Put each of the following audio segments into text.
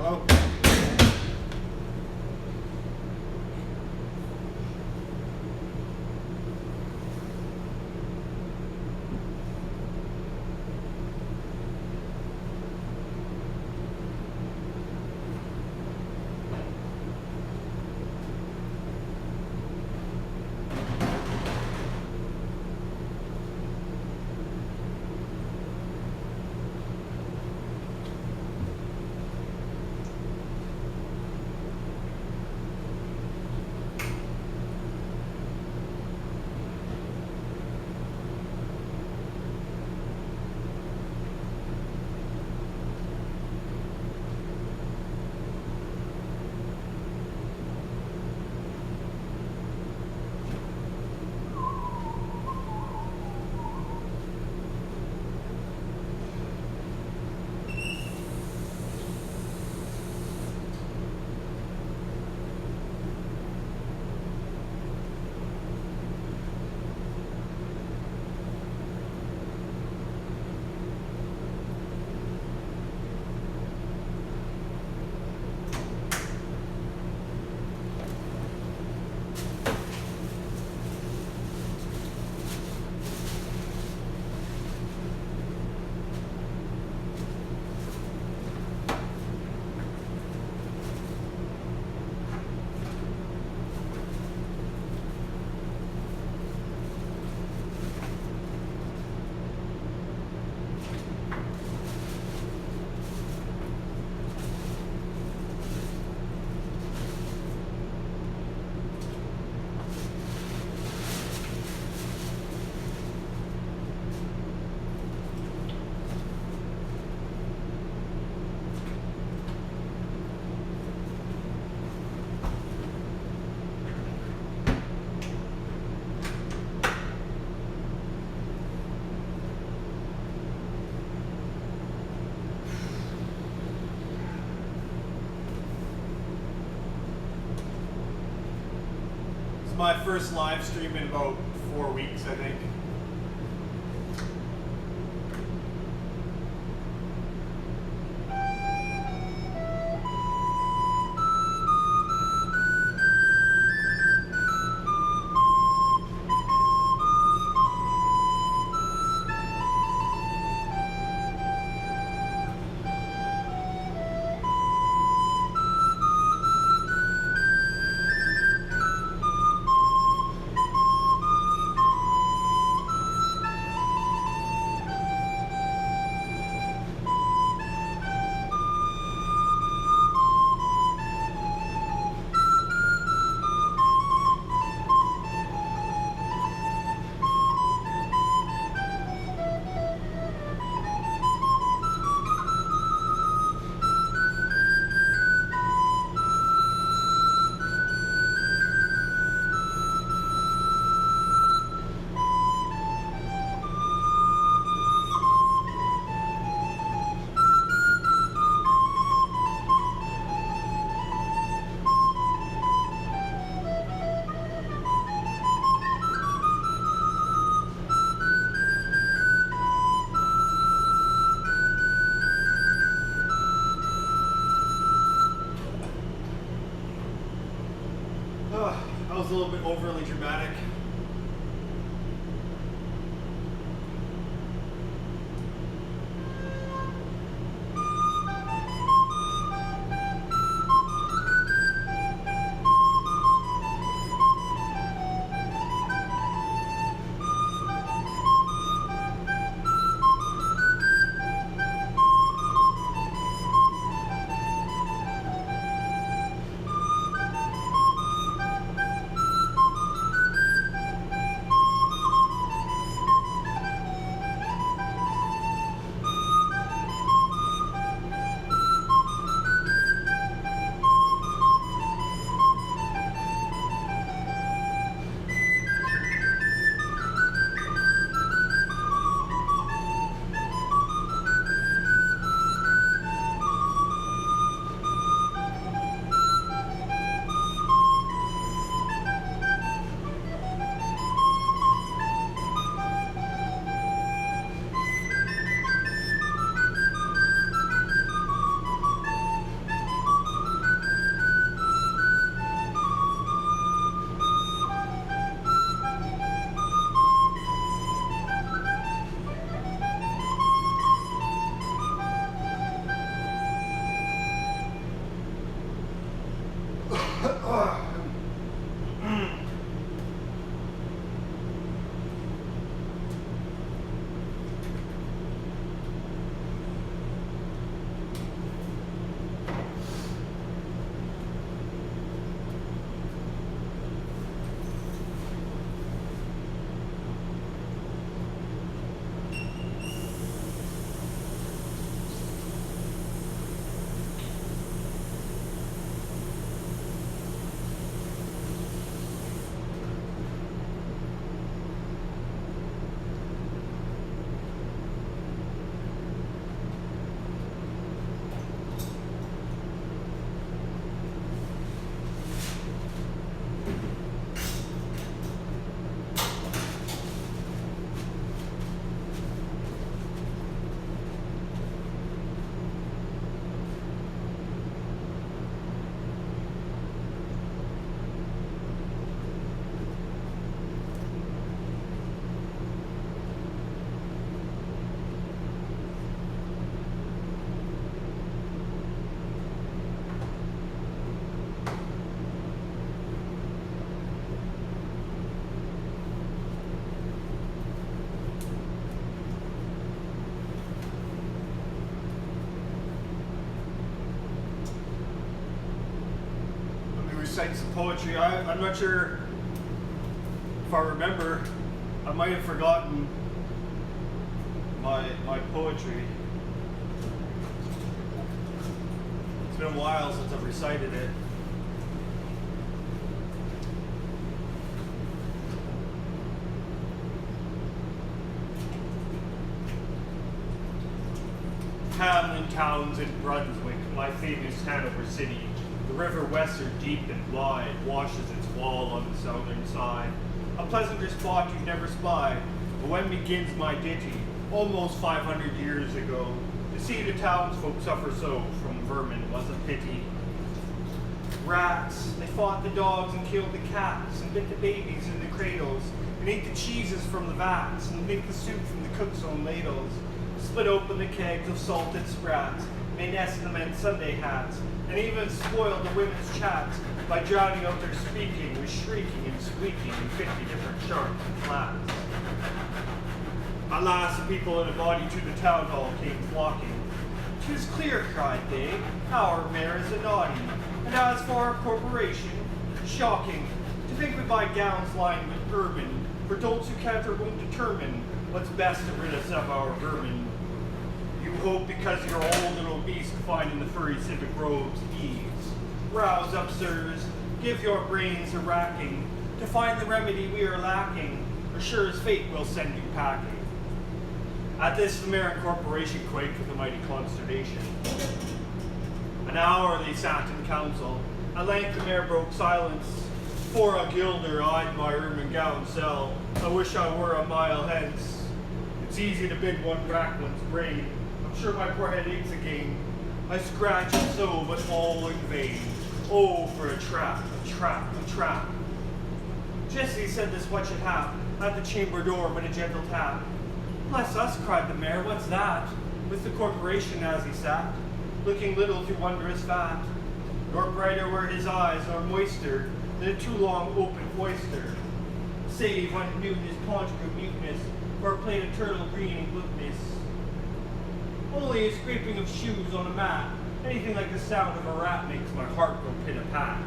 Hello. My first live stream in about 4 weeks, I think. That was a little bit overly dramatic. recite some poetry. I'm not sure if I remember. I might have forgotten my poetry. It's been a while since I've recited it. Hamlin towns in Brunswick, my famous Hanover city. The river Weser, deep and wide, washes its wall on the southern side. A pleasanter spot you'd never spy. But when begins my ditty, almost 500 years ago, to see the townsfolk suffer so from vermin was a pity. Rats, they fought the dogs and killed the cats, and bit the babies in the cradles, and ate the cheeses from the vats, and licked the soup from the cook's own ladles. Split open the kegs of salted sprats, made nests in the men's Sunday hats, and even spoiled the women's chats by drowning out their speaking with shrieking and squeaking in 50 different sharps and flats. At last the people in a body to the town hall came flocking. "'Tis clear," cried they, "our mayor is a naughty, and as for our corporation, shocking, to think we buy gowns lined with ermine, for dolts who can't or won't determine what's best to rid us of our vermin. You hope because you're old and obese to find in the furry civic robes ease. Rouse up, sirs, give your brains a racking, to find the remedy we are lacking, or sure as fate will send you packing." At this the mayor and corporation quaked with a mighty consternation. An hour they sat in council. At length the mayor broke silence. "For a guilder I'd my ermine gown sell. I wish I were a mile hence. It's easy to bid one rack one's brain. I'm sure my poor head aches again. I scratch and sew, but all in vain. Oh, for a trap, a trap, a trap." Just as he said this, what should hap? At the chamber door went a gentle tap. "Bless us," cried the mayor, "what's that?" With the corporation as he sat, looking little too wondrous fat. Nor brighter were his eyes, nor moister than a too long open oyster. Save when it knew his paunch grew muteness, for a plate of turtle green and gluteness. Only a scraping of shoes on a mat, anything like the sound of a rat makes my heart go pit-a-pat.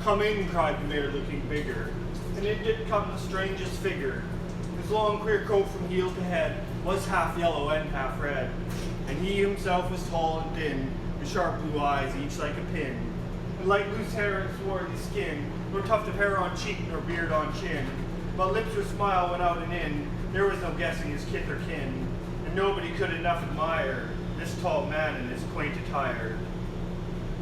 "Come in," cried the mayor, looking bigger, and in did come the strangest figure. His long queer coat from heel to head was half yellow and half red, and he himself was tall and thin, with sharp blue eyes, each like a pin, and light loose hair and swarthy skin, nor tuft of hair on cheek nor beard on chin, but lips where smile went out and in, there was no guessing his kith or kin, and nobody could enough admire this tall man in his quaint attire.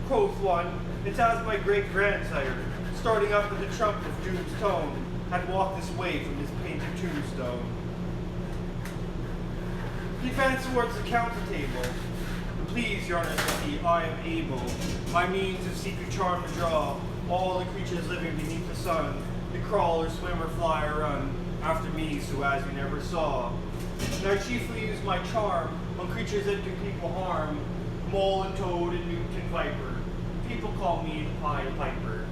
Quoth one, "It's as my great-grandsire, starting up with the trump of doom's tone, had walked this way from his painted tombstone." He advanced towards the council table. "Please, your honor," said he, "I am able, by means of secret charm to draw, all the creatures living beneath the sun, to crawl or swim or fly or run, after me so as you never saw. And I chiefly use my charm on creatures that do people harm, mole and toad and newt and viper. People call me the Pied Piper."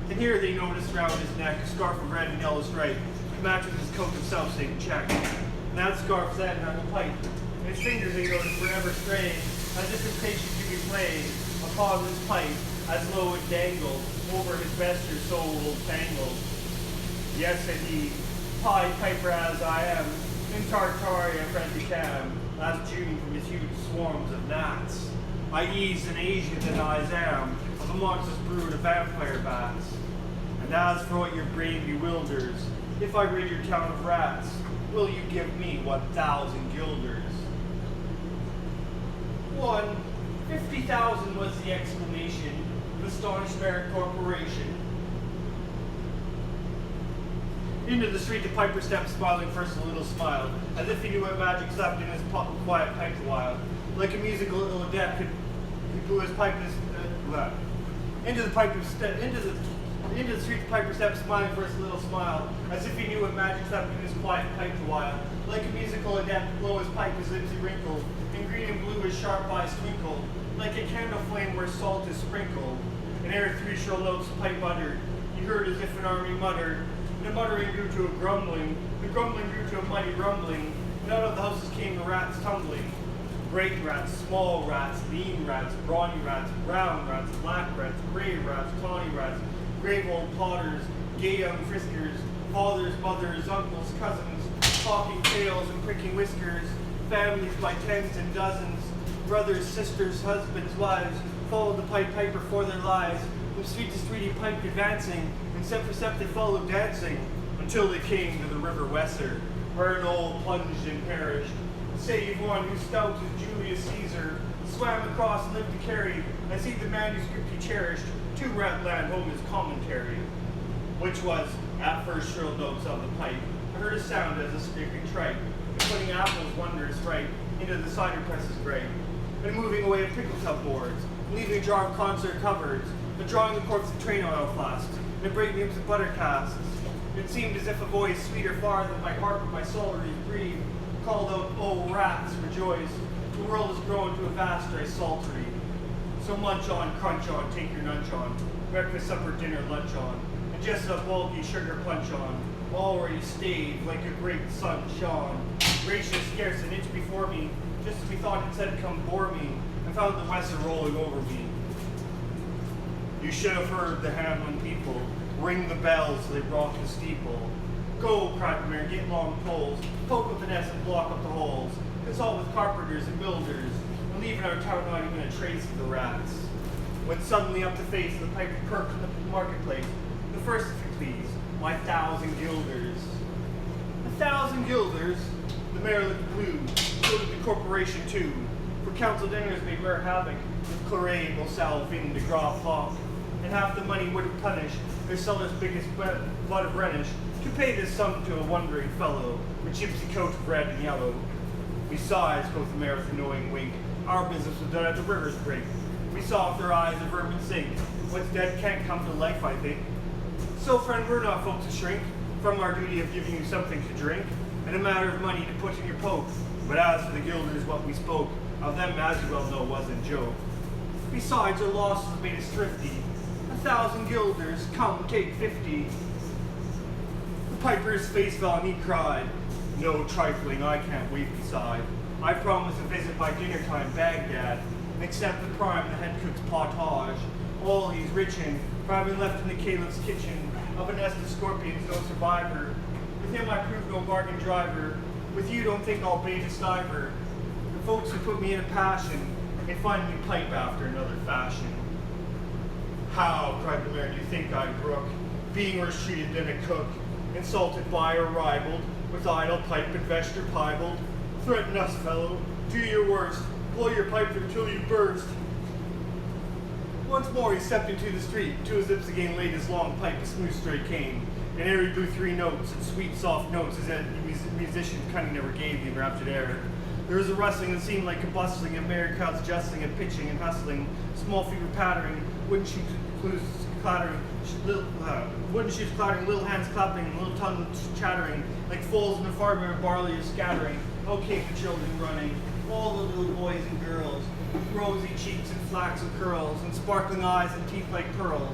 And here they noticed round his neck a scarf of red and yellow stripe, to match with his coat of self-same check. And that scarf then hung a pipe, and his fingers they noticed were ever straying, as if impatient to be played upon this pipe, as low it dangled over his vesture so old tangled. "Yes," said he, "Pied Piper as I am, in Tartaria friendly cam, last June from his huge swarms of gnats. I eased in Asia than I am, of a monstrous brood of vampire bats. And as for what your brain bewilders, if I rid your town of rats, will you give me 1,000 guilders?" 50,000 was the exclamation of astonished Merit Corporation. Into the street the piper stepped, smiling first a little smile, as if he knew what magic slept in his quiet pipe a while. Like a musical little adept, he blew his pipe into the street the piper stepped, smiling first a little smile, as if he knew what magic slept in his quiet pipe a while. Like a musical adept, blow his pipe, his lips he wrinkled, and green and blue his sharp eyes twinkled, like a candle flame where salt is sprinkled. And ere 3 shrill notes the pipe uttered, he heard as if an army muttered, and the muttering grew to a grumbling, the grumbling grew to a mighty rumbling, and out of the houses came the rats tumbling. Great rats, small rats, lean rats, brawny rats, brown rats, black rats, gray rats, tawny rats, grave old potters, gay young friskers, fathers, mothers, uncles, cousins, talking tails and pricking whiskers, families by tens and dozens, brothers, sisters, husbands, wives, followed the Pied Piper for their lives, from street to street he piped advancing, and step for step they followed dancing, until they came to the river Weser, where an old plunged and perished, save one who stout as Julius Caesar, swam across and lived to carry, I see the manuscript he cherished, to Ratland home his commentary, which was, at first shrill notes of the pipe, I heard a sound as a scraping tripe, and putting apples wondrous right into the cider presses gray, and moving away of pickle tub boards, leaving a jar of concert cupboards, and drawing the corks of train oil flasks, and breaking nips of butter casks. It seemed as if a voice, sweeter far than my harp or my psalteries breathe, called out, "Oh, rats, rejoice! The world has grown to a vast dry saltery. So munch on, crunch on, take your nunch on, breakfast, supper, dinner, lunch on, and just a bulky sugar punch on, already stayed like a great sun shone, gracious scarce an inch before me, just as we thought it said come bore me, and found the Weser rolling over me. You should have heard the Hamlin people ring the bells as they rock the steeple. Go, cried the mayor, get long poles, poke with the nets and block up the holes, consult with carpenters and builders, and leave in our town not even a trace of the rats. When suddenly up the face of the pipe perked in the marketplace, the first, if you please, my 1,000 guilders. 1,000 guilders? The mayor looked blue, so did the corporation too, for council dinners made rare havoc with claret, Moselle, Vin de Gras, Hawk, and half the money would have punished their seller's biggest blood of Rhenish to pay this sum to a wondering fellow with gypsy coat of red and yellow. Besides, quoth the mayor with a knowing wink, our business was done at the river's brink. We saw with their eyes the vermin sink. What's dead can't come to life, I think. So, friend, we're not folk to shrink from our duty of giving you something to drink, and a matter of money to put in your poke. But as for the guilders, what we spoke of them, as you well know, wasn't joke. Besides, our losses made us thrifty. 1,000 guilders, come, take 50. The piper's face fell and he cried, no trifling, I can't wait beside. I promised a visit by dinner time, Baghdad, and accept the prime, the head cook's potage. All he's rich in, for having left in the caliph's kitchen, of a nest of scorpions, no survivor. With him I prove no bargain driver. With you don't think I'll bait a stiver. The folks who put me in a passion, and find me pipe after another fashion. How, cried the mayor, do you think I brook, being worse treated than a cook, insulted by or ribald, with idle pipe and vesture piebald? Threaten us, fellow, do your worst, blow your pipe until you burst. Once more he stepped into the street, to his lips again laid his long pipe, a smooth straight cane, and ere he blew 3 notes, and sweet soft notes, as a musician cunning never gave the enraptured air. There was a rustling that seemed like a bustling, and merry crowds justling and pitching and hustling, small feet were pattering, wooden shoes clattering, little hands clapping, little tongues chattering, like foals in the farm where barley is scattering. Oh, came the children running, all the little boys and girls, with rosy cheeks and flaxen curls, and sparkling eyes and teeth like pearls,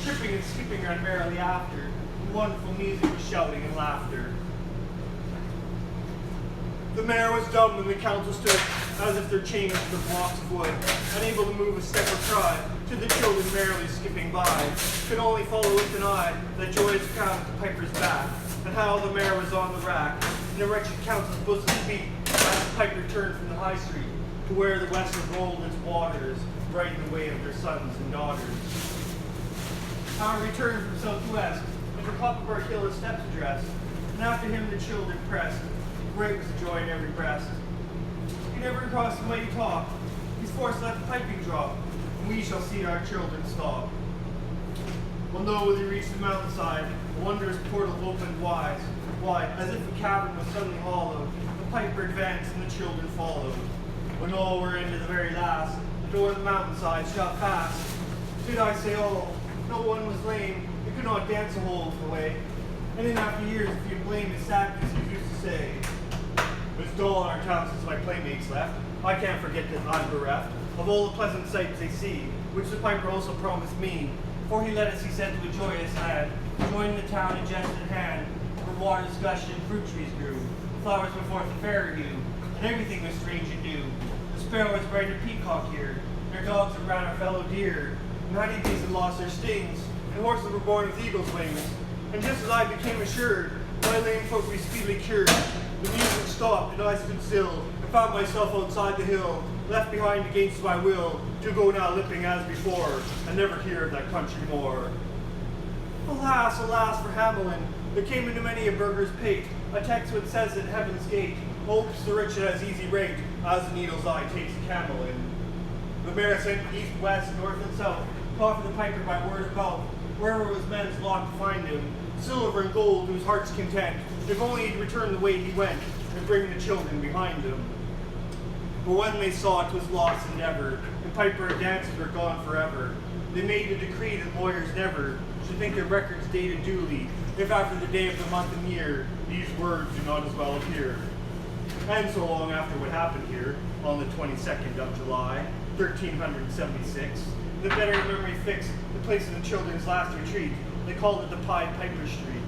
tripping and skipping around merrily after, and wonderful music was shouting and laughter. The mayor was dumb and the council stood as if their chained to the blocks of wood, unable to move a step or cry, to the children merrily skipping by, could only follow with an eye that joyous crowd at the piper's back, and how the mayor was on the rack, and the wretched council's bosom beat as the piper turned from the high street to where the Weser rolled its waters, right in the way of their sons and daughters. How he returned from southwest, and from Poppenberg Hill his steps addressed, and after him the children pressed. Great was the joy in every breast. He never crossed the mighty top. He's forced to let the piping drop, and we shall see our children stop. Well, no, when they reached the mountainside, a wondrous portal opened wide, as if a cavern was suddenly hollowed. The piper advanced, and the children followed. When all were into the very last, the door of the mountainside shut fast. Did I say all? No one was lame. They could not dance a whole of the way. And in after years, if you blame his sadness, he used to say, it's dull in our town since my playmates left. I can't forget that I'm bereft of all the pleasant sights they see, which the piper also promised me. For he led us, he said, to a joyous land, joining the town in jest in hand, where waters gushed and fruit trees grew, flowers before the fairer hue, and everything was strange and new. The sparrow has bred a peacock here. Their dogs have ran a fellow deer. And honeybees had lost their stings. And horses were born with eagle's wings. And just as I became assured, my lame foot we speedily cured. The music stopped and I stood still, and found myself outside the hill, left behind against my will, to go now lipping as before, and never hear of that country more. Alas, alas for Hamelin, there came into many a burgher's pate, a text which says at heaven's gate, hopes the rich at as easy rate, as the needle's eye takes a camel in. The mayor sent east, west, north, and south, called for the piper by word of mouth, wherever was men's lot to find him, silver and gold to his heart's content, if only he'd return the way he went, and bring the children behind him. But when they saw 'twas lost endeavor, and piper and dances were gone forever, they made a decree that lawyers never should think their records dated duly, if after the day of the month and year, these words do not as well appear. And so long after what happened here, on the 22nd of July, 1376, the better memory fixed the place of the children's last retreat. They called it the Pied Piper Street,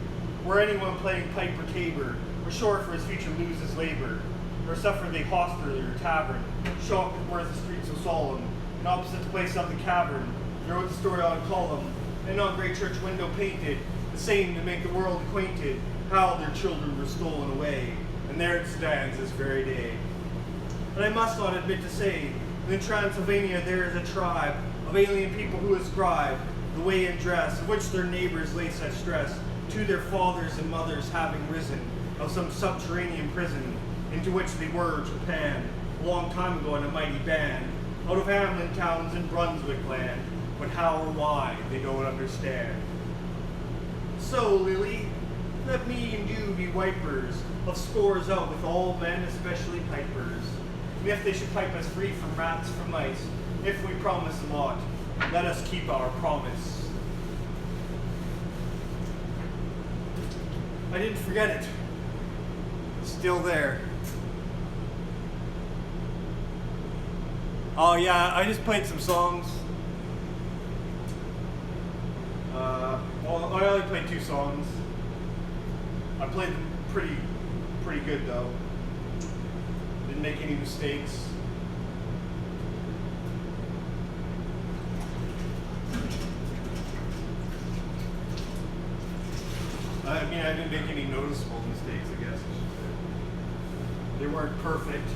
where anyone playing pipe or tabor was sure for his future lose his labor, or suffer the hostelry or tavern, shocked at where the street so solemn, and opposite the place of the cavern, there wrote the story on a column, and on great church window painted, the same to make the world acquainted, how their children were stolen away, and there it stands this very day. And I must not admit to say, that in Transylvania there is a tribe of alien people who ascribe the way and dress, of which their neighbors lay such stress, to their fathers and mothers having risen of some subterranean prison, into which they were Japan, a long time ago in a mighty band, out of Hamlin towns in Brunswick land, but how or why they don't understand. So, Lily, let me and you be wipers of scores out with all men, especially pipers. And if they should pipe us free from rats, from mice, if we promise them aught, let us keep our promise. I didn't forget it. It's still there. Oh yeah, I just played some songs. Well, I only played 2 songs. I played them pretty good though. Didn't make any mistakes. I mean, I didn't make any noticeable mistakes, I guess I should say. They weren't perfect.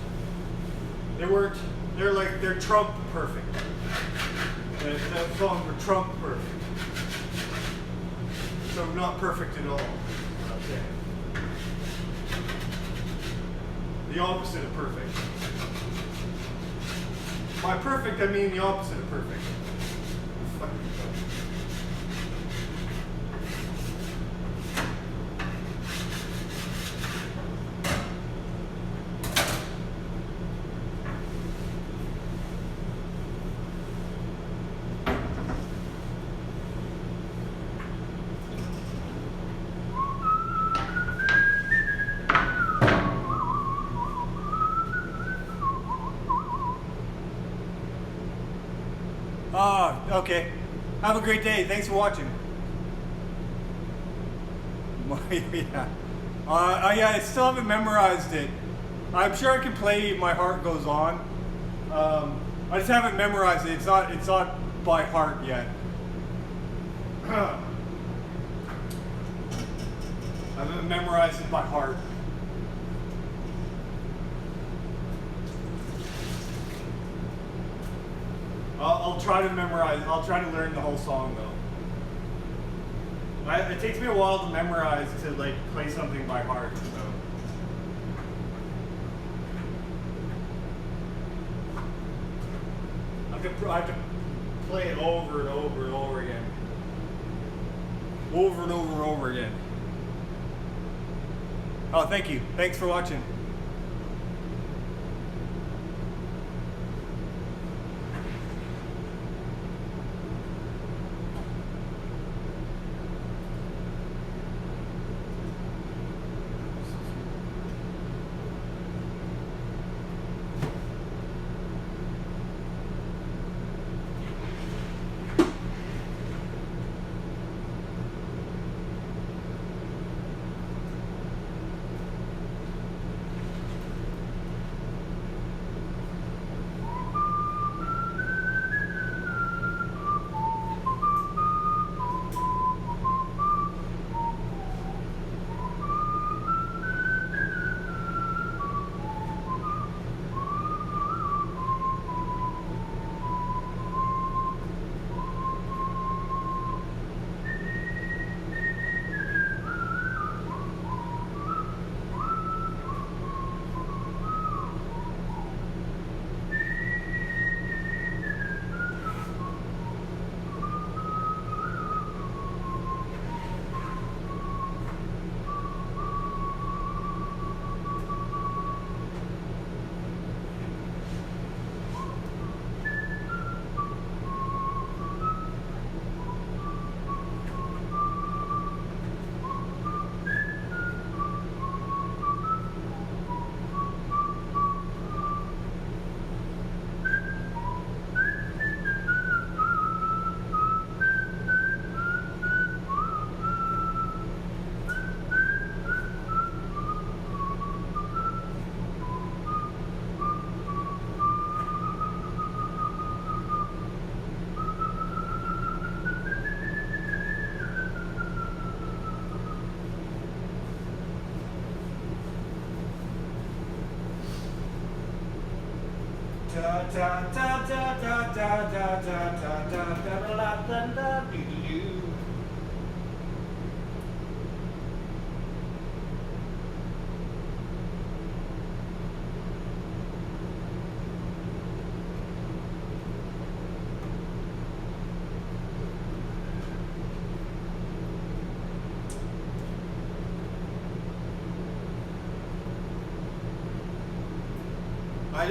They're Trump perfect. That songs were Trump perfect. So not perfect at all. Okay. The opposite of perfect. By perfect, I mean the opposite of perfect. Okay. Have a great day. Thanks for watching. Yeah. Yeah, I still haven't memorized it. I'm sure I can play My Heart Goes On. I just haven't memorized it. It's not by heart yet. I haven't memorized it by heart. I'll try to memorize. I'll try to learn the whole song though. It takes me a while to memorize to like play something by heart. So. I have to play it over and over and over again. Over and over and over again. Oh, thank you. Thanks for watching. Da da da da da da da da da da da da da doo.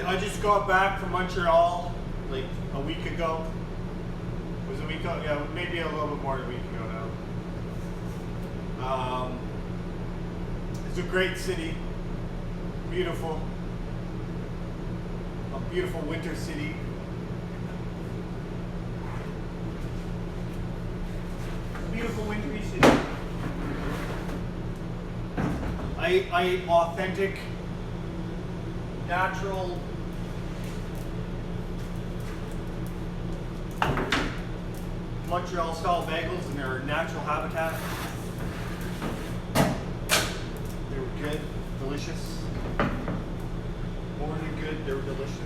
I just got back from Montreal like a week ago. It was a week ago, yeah, maybe a little bit more than a week ago now. It's a great city, beautiful, a beautiful winter city. Beautiful wintry city. I ate authentic, natural Montreal style bagels in their natural habitat. They were good, delicious. More than good, they were delicious.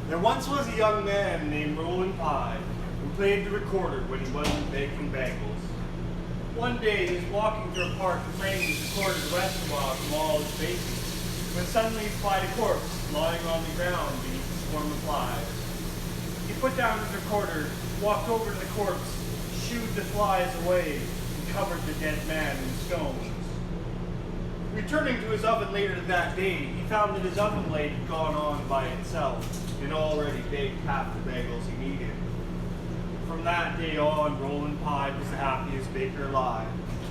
There once was a young man named Roland Pye who played the recorder when he wasn't baking bagels. One day he was walking through a park and playing his recorder to rest a while from all his baking, when suddenly he spied a corpse lying on the ground beneath a swarm of flies. He put down his recorder, walked over to the corpse, shooed the flies away, and covered the dead man in stones. Returning to his oven later that day, he found that his oven blade had gone on by itself and already baked half the bagels he needed. From that day on, Roland Pye was the happiest baker alive.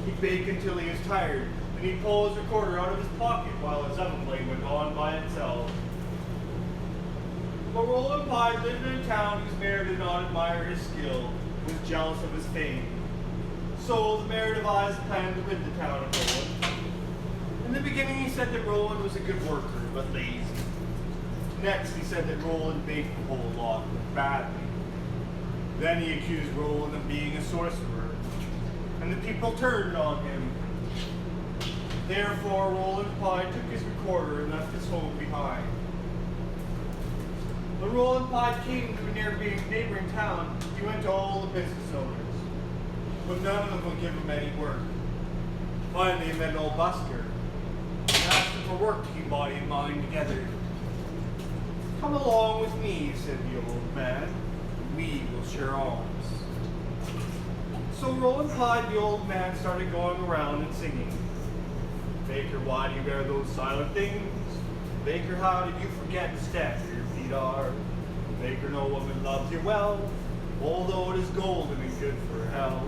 He'd bake until he was tired, and he'd pull his recorder out of his pocket while his oven blade went on by itself. But Roland Pye lived in a town whose mayor did not admire his skill, was jealous of his fame. So the mayor devised a plan to rid the town of Roland. In the beginning, he said that Roland was a good worker, but lazy. Next, he said that Roland baked a whole lot, but badly. Then he accused Roland of being a sorcerer, and the people turned on him. Therefore, Roland Pye took his recorder and left his home behind. When Roland Pye came to a neighboring town, he went to all the business owners, but none of them would give him any work. Finally, he met an old busker and asked him for work to keep body and mind together. Come along with me, said the old man. We will share arms. So Roland Pye, the old man, started going around and singing. Baker, why do you wear those silent things? Baker, how did you forget to stand where your feet are? Baker, no woman loves you well, although it is golden and good for hell.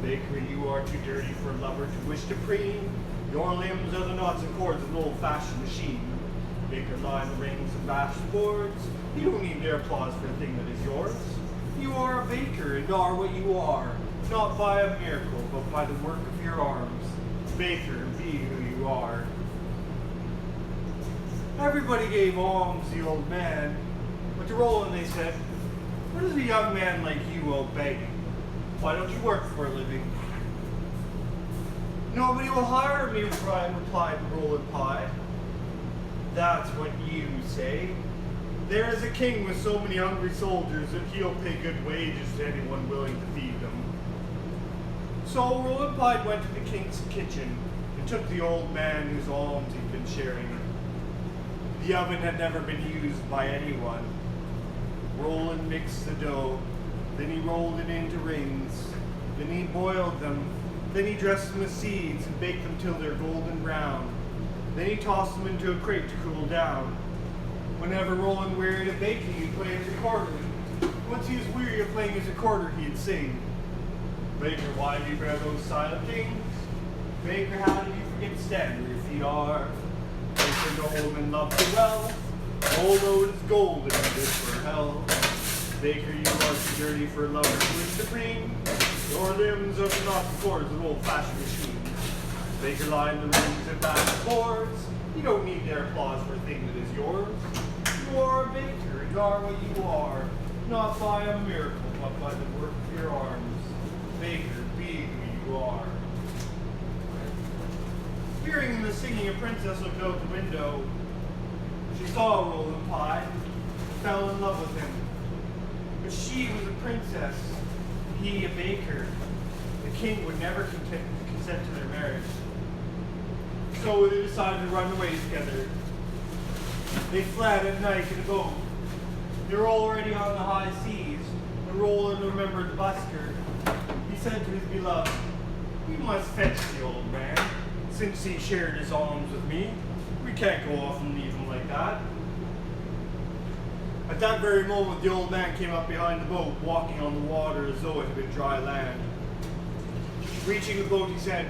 Baker, you are too dirty for a lover to wish to preen. Your limbs are the knots and cords of an old-fashioned machine. Baker, line the rings and bash the boards. You don't need their applause for a thing that is yours. You are a baker and are what you are, not by a miracle, but by the work of your arms. Baker, be who you are. Everybody gave alms the old man, but to Roland they said, what does a young man like you owe begging? Why don't you work for a living? Nobody will hire me, replied Roland Pye. That's what you say. There is a king with so many hungry soldiers that he'll pay good wages to anyone willing to feed them. So Roland Pye went to the king's kitchen and took the old man whose alms he'd been sharing. The oven had never been used by anyone. Roland mixed the dough, then he rolled it into rings, then he boiled them, then he dressed them with seeds and baked them till they're golden brown. Then he tossed them into a crate to cool down. Whenever Roland wearied of baking, he'd play his accordion. Once he was weary of playing his accordion, he'd sing. Baker, why do you wear those silent things? Baker, how did you forget to stand where your feet are? Baker, no woman loves you well, although it is golden and good for hell. Baker, you are too dirty for a lover to wish to preen. Your limbs are not the cords of an old-fashioned machine. Baker, line the rings and bash the boards. You don't need their applause for a thing that is yours. You are a baker and are what you are, not by a miracle, but by the work of your arms. Baker, be who you are. Hearing the singing, a princess looked out the window. She saw Roland Pye and fell in love with him. But she was a princess, he a baker. The king would never consent to their marriage. So they decided to run away together. They fled at night in a boat. They were already on the high seas, when Roland remembered the busker. He said to his beloved, we must fetch the old man, since he shared his alms with me. We can't go off and leave him like that. At that very moment, the old man came up behind the boat, walking on the water as though it had been dry land. Reaching the boat, he said,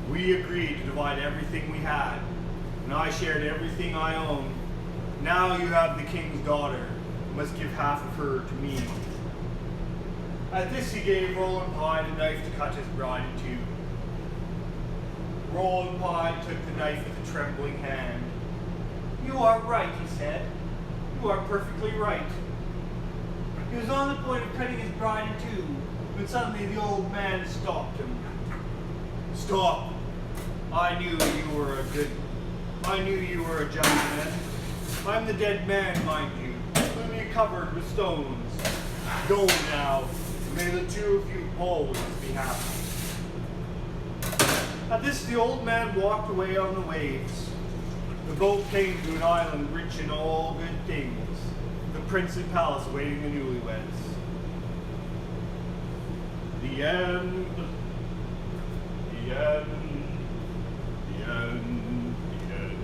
we agreed to divide everything we had, and I shared everything I owned. Now you have the king's daughter. You must give half of her to me. At this he gave Roland Pye the knife to cut his bride in two. Roland Pye took the knife with a trembling hand. You are right, he said. You are perfectly right. He was on the point of cutting his bride in two, when suddenly the old man stopped him. Stop! I knew you were a gentleman. I'm the dead man, mind you, only covered with stones. Go now, and may the two of you always be happy. At this, the old man walked away on the waves. The boat came to an island rich in all good things, the princely palace awaiting the newlyweds. The end. The end. The end. The end.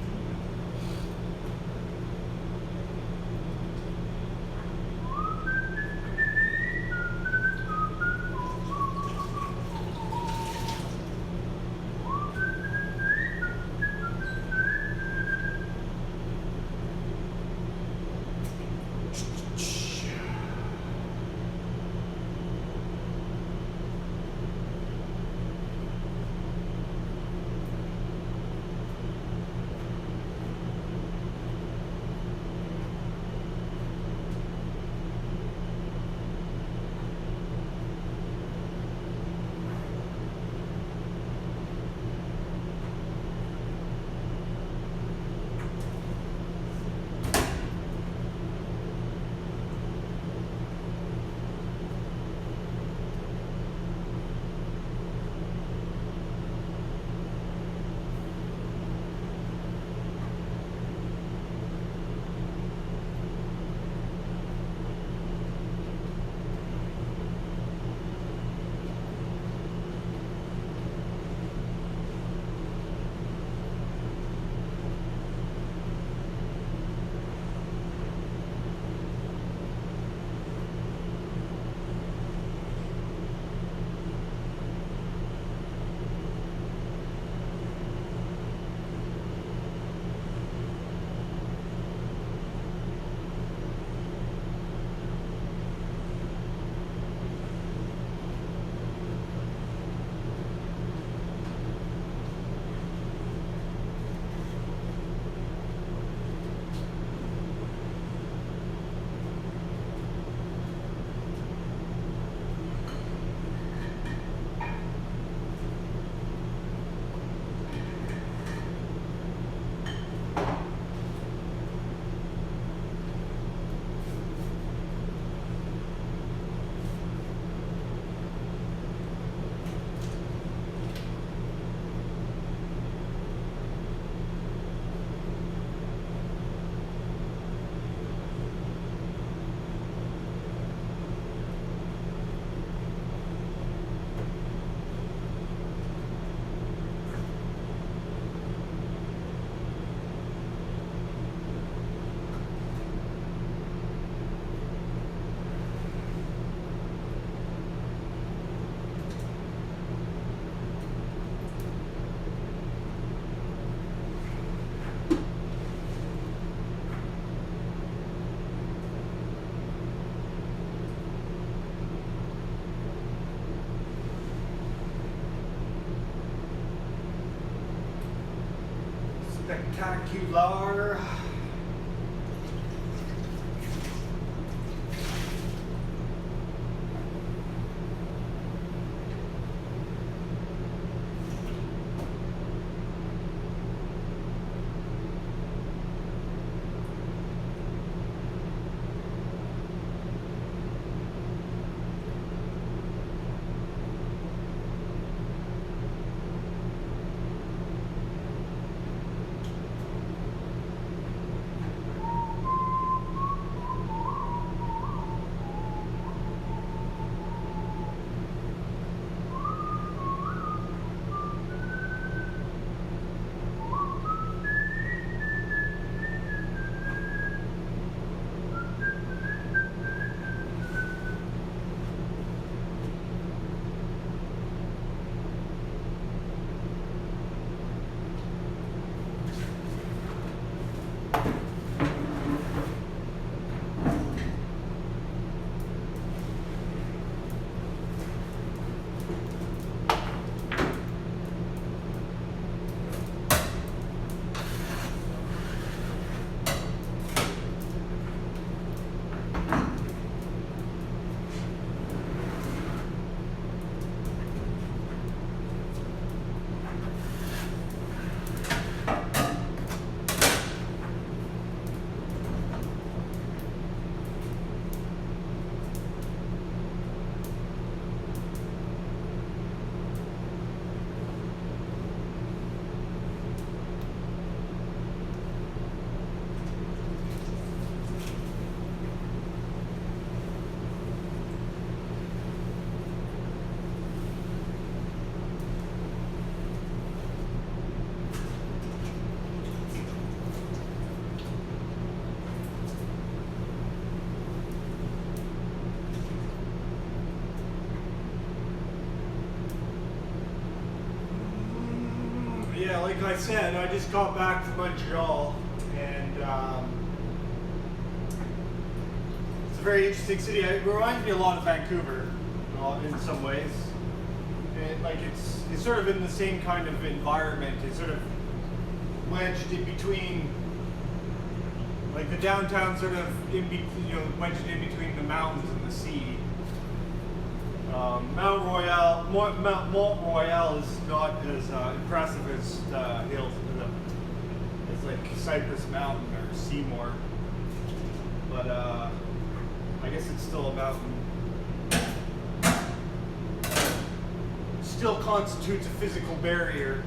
Spectacular. Yeah, like I said, I just got back from Montreal, and it's a very interesting city. It reminds me a lot of Vancouver, in some ways. It's sort of in the same kind of environment. It's sort of wedged in between, like the downtown sort of wedged in between the mountains and the sea. Mount Royal is not as impressive as the hills, as like Cypress Mountain or Seymour, but I guess it's still a mountain. Still constitutes a physical barrier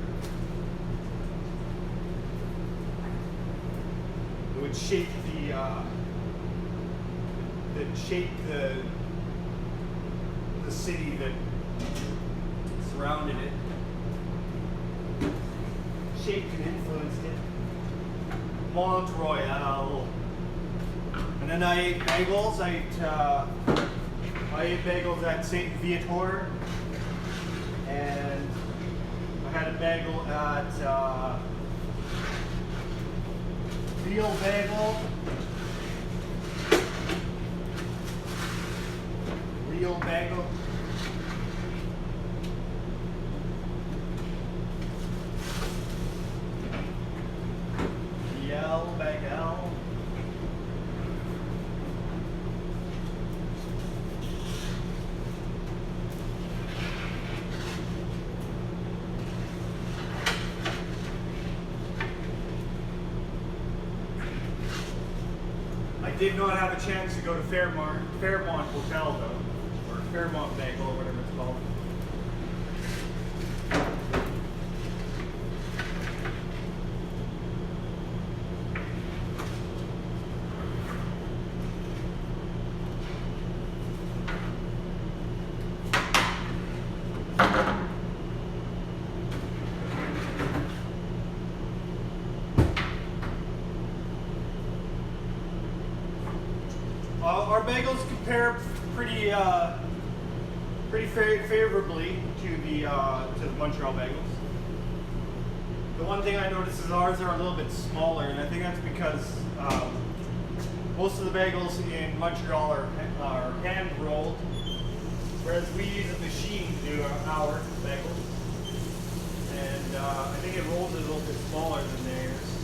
that would shape the city that surrounded it, shaped and influenced it. Montreal. And then I ate bagels. I ate bagels at Saint Viator, and I had a bagel at Real Bagel. Real Bagel. Real Bagel. I did not have a chance to go to Fairmont Hotel though, or Fairmont Bagel, or whatever it's called. Our bagels compare pretty favorably to the Montreal bagels. The one thing I noticed is ours are a little bit smaller, and I think that's because most of the bagels in Montreal are hand rolled, whereas we use a machine to do our bagels. And I think it rolls a little bit smaller than theirs.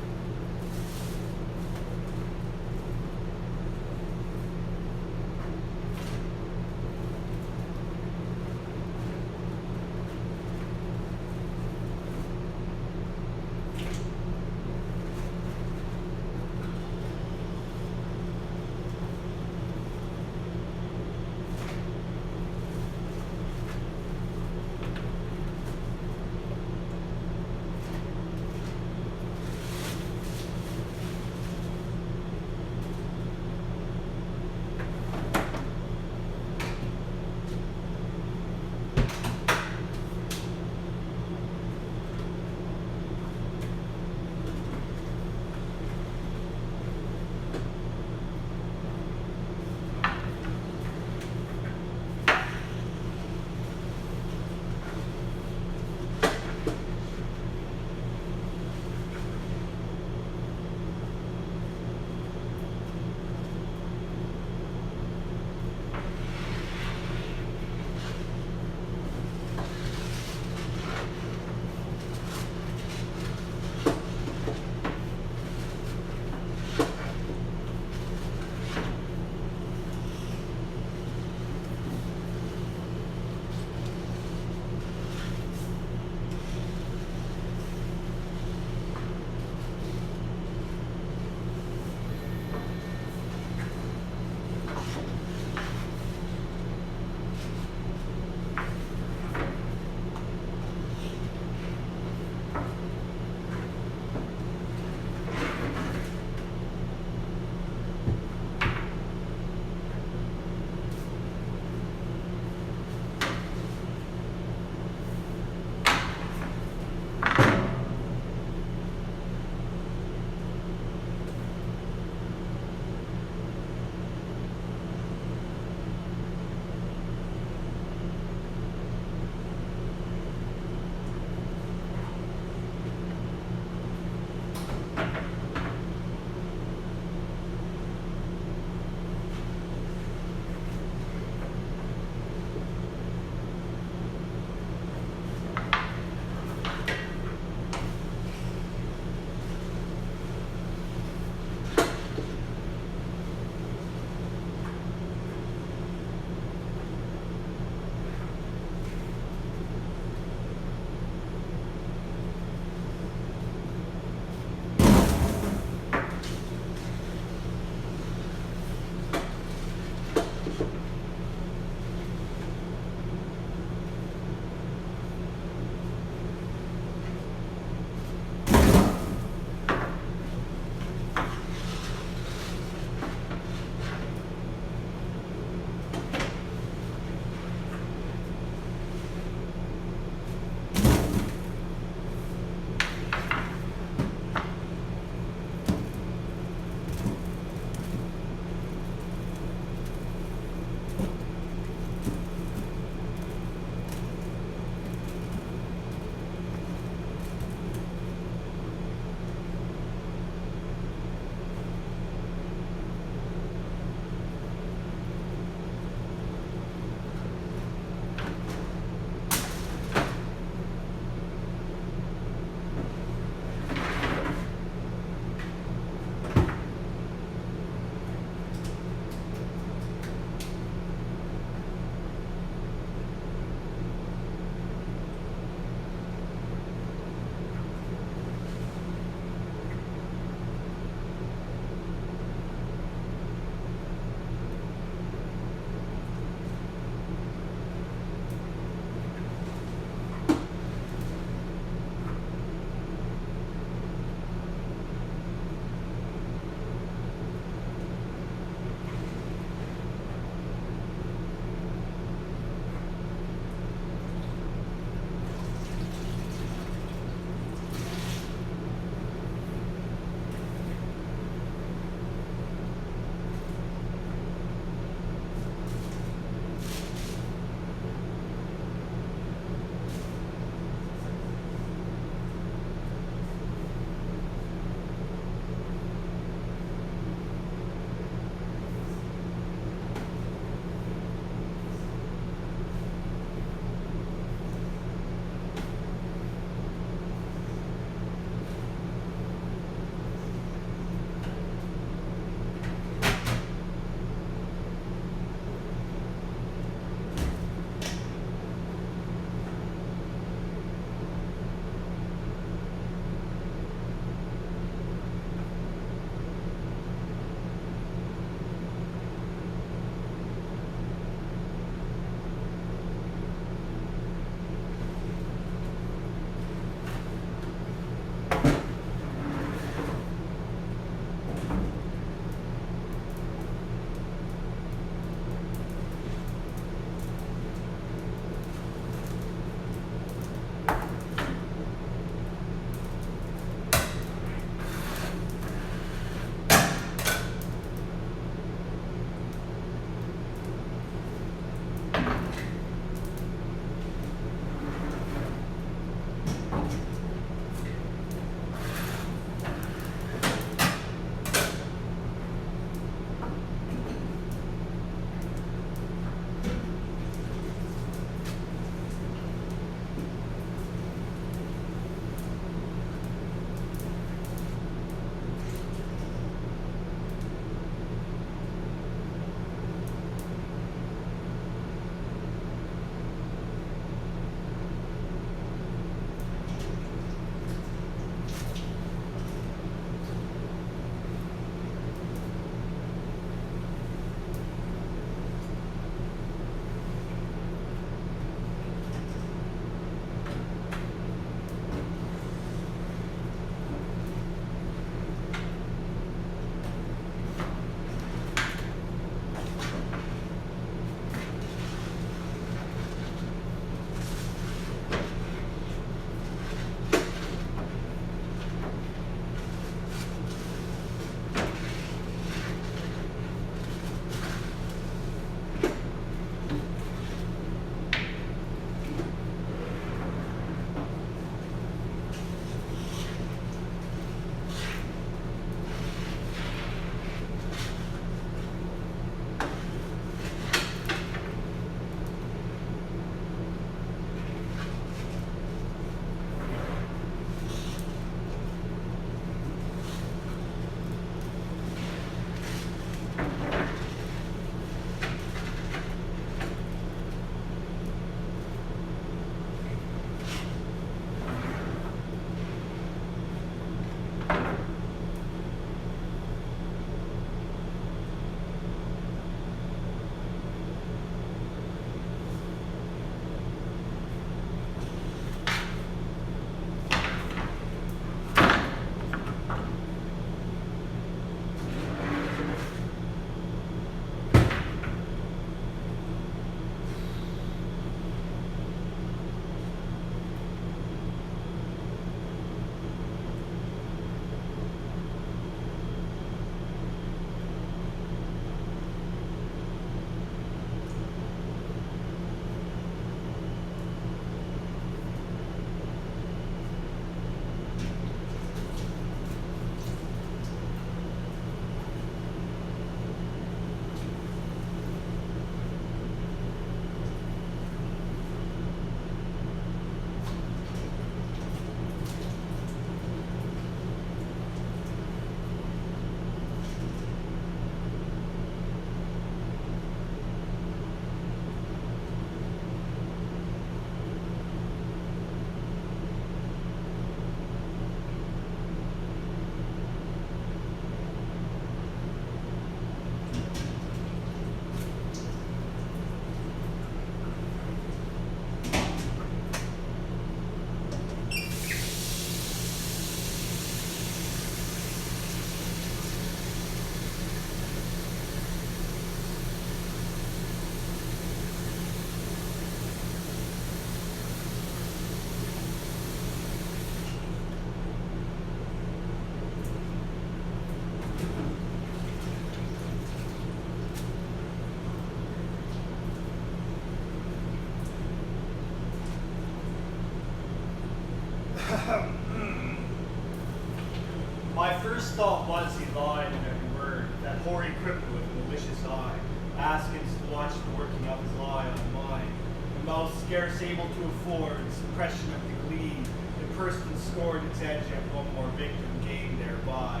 first thought was he lied in every word, that hoary cripple with a malicious eye, Askins to watch the working of his lie on mine, the mouth scarce able to afford suppression of the glee, the person scored its edge at one more victim gained thereby.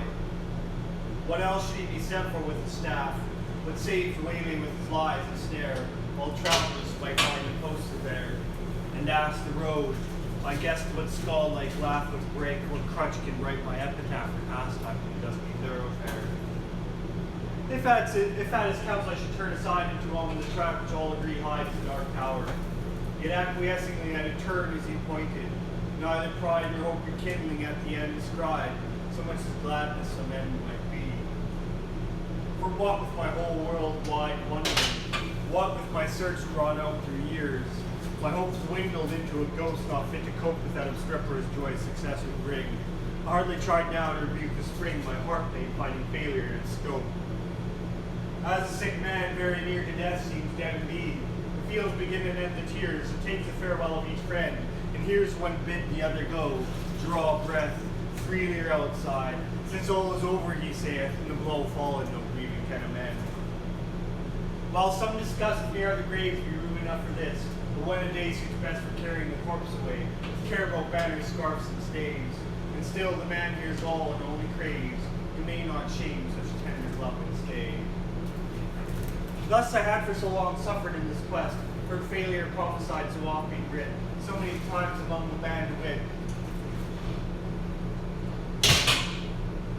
What else should he be sent for with a staff, but save the waylaying with his lies and snare, while travelers might find a poster there, and ask the road, I guessed what skull-like laugh would break, what crutch can write my epitaph for pastime in the dusty thoroughfare. If at his counsel I should turn aside into on the track which all agree hides the dark tower, yet acquiescingly I did turn as he pointed, neither pride nor hope rekindling at the end descried, so much as gladness some end might be. For what with my whole world wide wondering, what with my search drawn out through years, my hopes dwindled into a ghost not fit to cope with that obstreperous joy success would bring. I hardly tried now to rebuke the spring, my heart pain finding failure in its scope. As a sick man very near to death seems dead indeed, the fields begin and end the tears, and takes a farewell of each friend, and hears one bid the other go, draw breath, freely or outside, since all is over, he saith, and the blow fallen no grieving can amend. While some discuss if near the graves be room enough for this, but when a day suits best for carrying the corpse away, with care about banners, scarfs, and staves, and still the man hears all and only craves, you may not shame such tender love and stay. Thus I had for so long suffered in this quest, heard failure prophesied so oft be grit, so many times among the band of wit.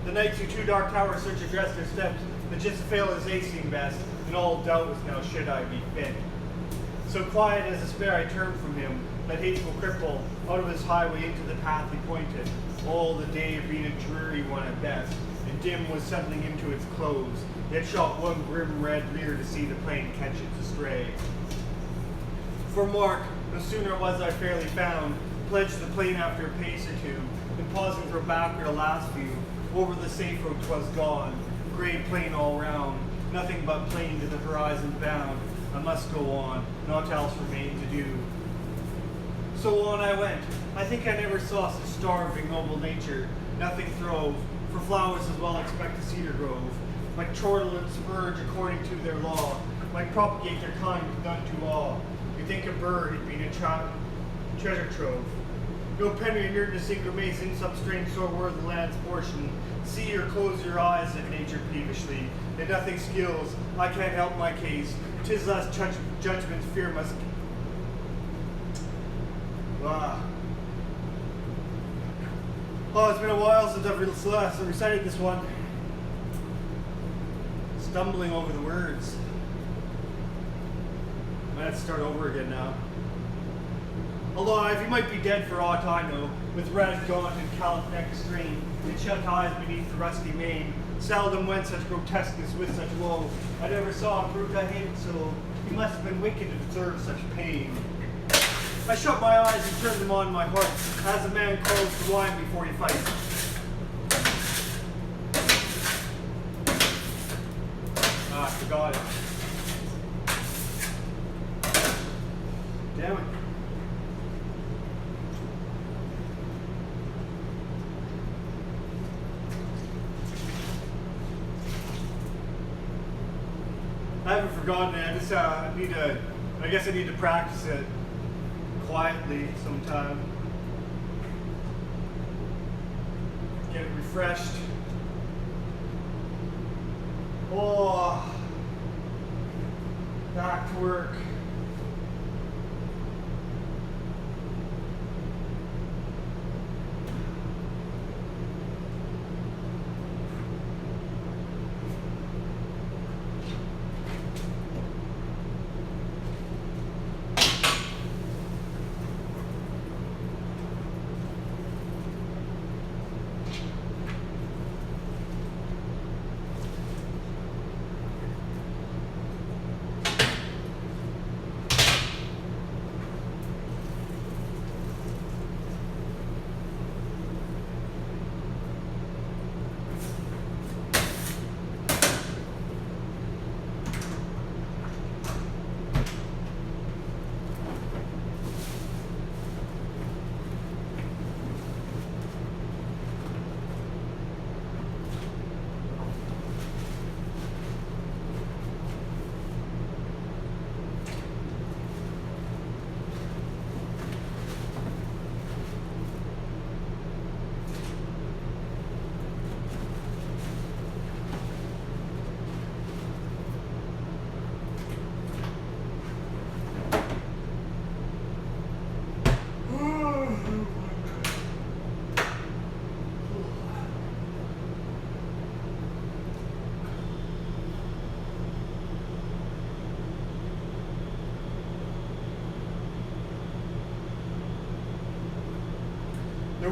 The knights who to dark tower search address their steps, but just fail as they seem best, and all doubt was now should I be fit. So quiet as despair I turned from him, that hateful cripple, out of his highway into the path he pointed, all the day being a dreary one at best, and dim was settling into its close, yet shot one grim red leer to see the plain catch its astray. For mark, no sooner was I fairly found, pledged the plain after a pace or two, and pausing for backward a last view, over the safe road 'twas gone, grey plain all round, nothing but plain to the horizon bound. I must go on, naught else remained to do. So on I went. I think I never saw such starving noble nature. Nothing throve, for flowers as well expect a cedar grove. Like chortle and spurge according to their law, like propagate their kind with none to awe. You think a bird had been a treasure trove. No penny inured to sink or mace in some strange sore worth the land's portion. See or close your eyes at nature peevishly, and nothing skills. I can't help my case. 'Tis thus judgment's fear must. Oh, it's been a while since I've last recited this one. Stumbling over the words. I might have to start over again now. Alive, he might be dead for aught I know, with red gaunt and callous neck strained, and shut eyes beneath the rusty mane. Seldom went such grotesqueness with such woe. I never saw a brute I hated so. He must have been wicked to deserve such pain. I shut my eyes and turned them on my heart, as a man calls to wine before he fights. I forgot it. Damn it. I haven't forgotten it. I guess I need to practice it quietly sometime. Get it refreshed. Oh, back to work.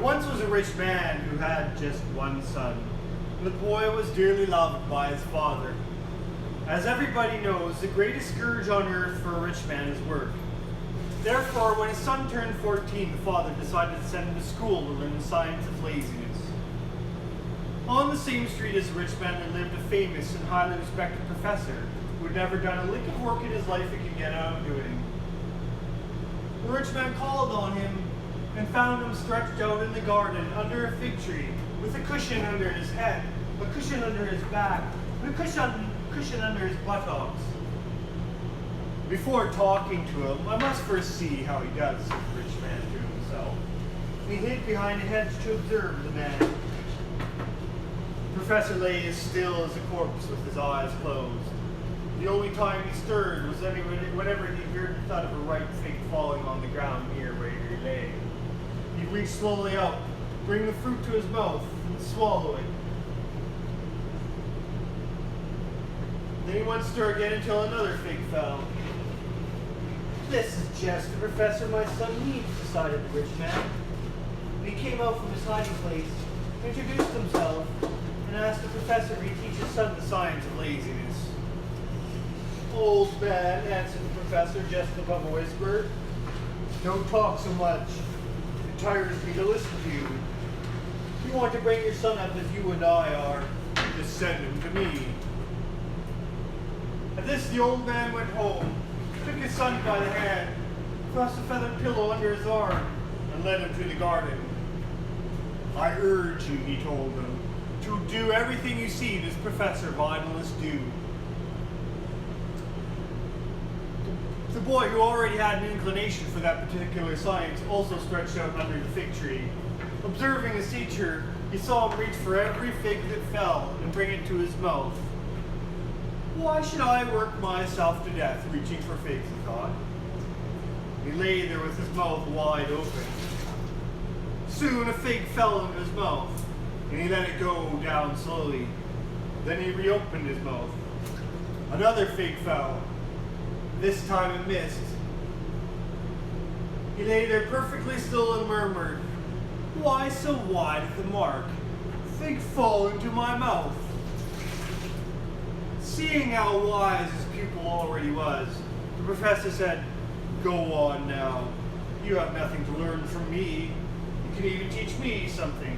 once was a rich man who had just one son. The boy was dearly loved by his father. As everybody knows, the greatest scourge on earth for a rich man is work. Therefore, when his son turned 14, the father decided to send him to school to learn the science of laziness. On the same street as the rich man there lived a famous and highly respected professor who had never done a lick of work in his life he could get out of doing. The rich man called on him and found him stretched out in the garden under a fig tree with a cushion under his head, a cushion under his back, and a cushion under his buttocks. Before talking to him, I must first see how he does, said the rich man to himself. And he hid behind a hedge to observe the man. The professor lay as still as a corpse with his eyes closed. The only time he stirred was whenever he heard the thud of a ripe fig falling on the ground near where he lay. He'd reach slowly up, bring the fruit to his mouth, and swallow it. Then he wouldn't stir again until another fig fell. This is just the professor my son needs, decided the rich man. And he came out from his hiding place, introduced himself, and asked the professor if he'd teach his son the science of laziness. Old man, answered the professor just above a whisper, don't talk so much. It tires me to listen to you. If you want to bring your son up as you and I are, just send him to me. At this, the old man went home, took his son by the hand, thrust a feathered pillow under his arm, and led him to the garden. I urge you, he told him, to do everything you see this Professor Vitalist do. The boy, who already had an inclination for that particular science, also stretched out under the fig tree. Observing his teacher, he saw him reach for every fig that fell and bring it to his mouth. Why should I work myself to death reaching for figs, he thought. He lay there with his mouth wide open. Soon a fig fell into his mouth, and he let it go down slowly. Then he reopened his mouth. Another fig fell. This time it missed. He lay there perfectly still and murmured, "Why so wide at the mark? Fig fall into my mouth." Seeing how wise his pupil already was, the professor said, "Go on now. You have nothing to learn from me. You can even teach me something."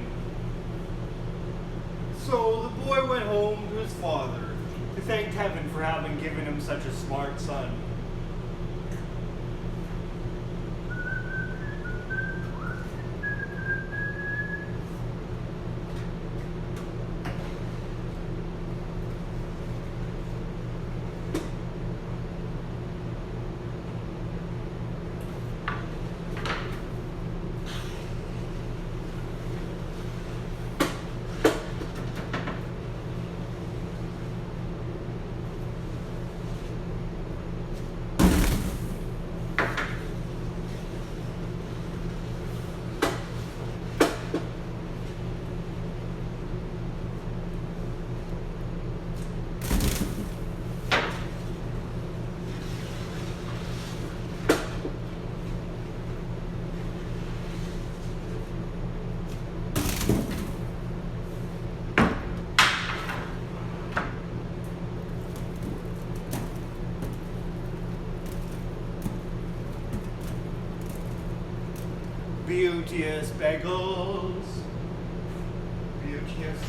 So the boy went home to his father, who thanked heaven for having given him such a smart son. Beauteous bagels. Beauteous.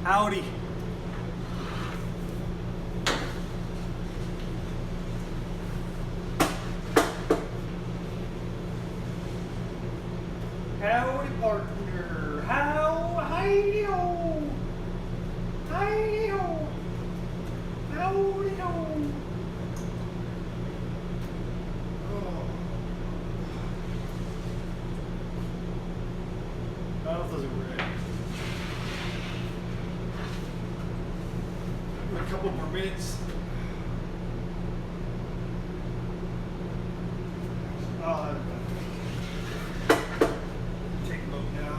Howdy. Howdy, partner. Hi-yo. Hi-yo. Howdy-yo. Oh. That doesn't work. A couple more minutes. Oh, take a look now.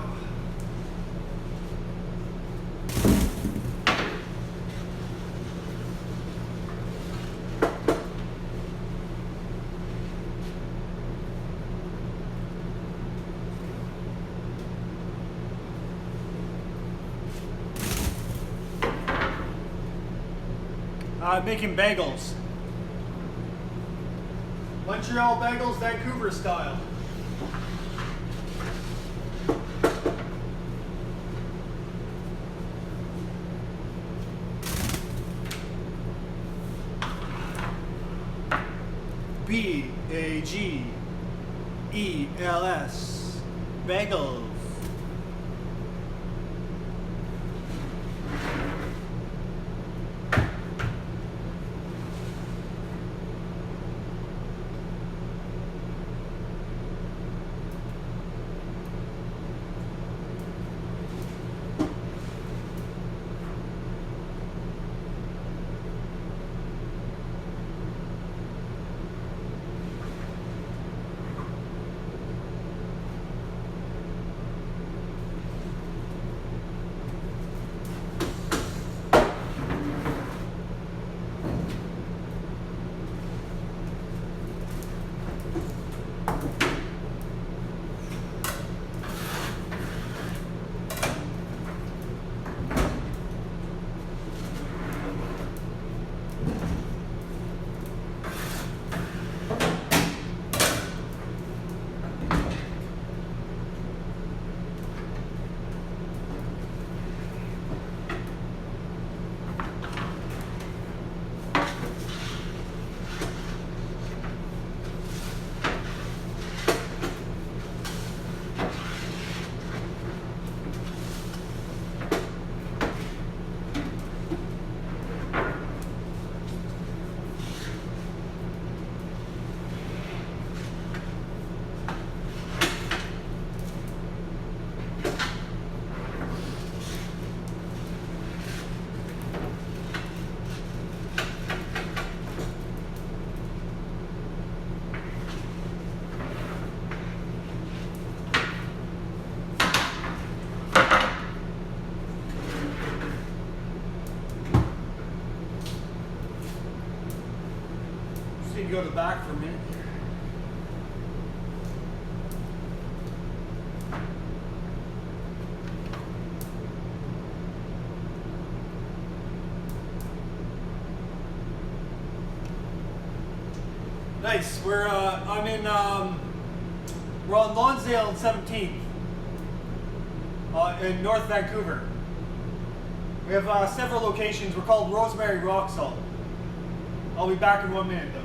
Making bagels. Montreal bagels, Vancouver style. B-A-G-E-L-S. Bagels. Just need to go to the back for a minute. Nice. We're we're on Lonsdale and 17th in North Vancouver. We have several locations. We're called Rosemary Rock Salt. I'll be back in 1 minute though.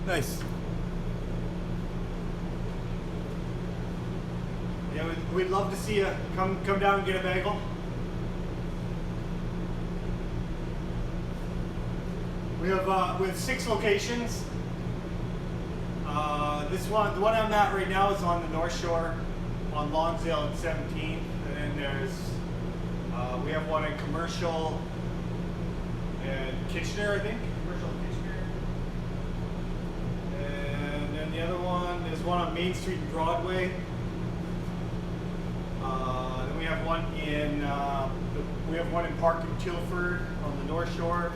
Nice. Yeah, we'd love to see you come down and get a bagel. We have 6 locations. The one I'm at right now is on the North Shore, on Lonsdale and 17th, and then we have one in Commercial and Kitchener, I think. Commercial and Kitchener. And then the other one is one on Main Street and Broadway. Then we have one in Park and Tilford on the North Shore.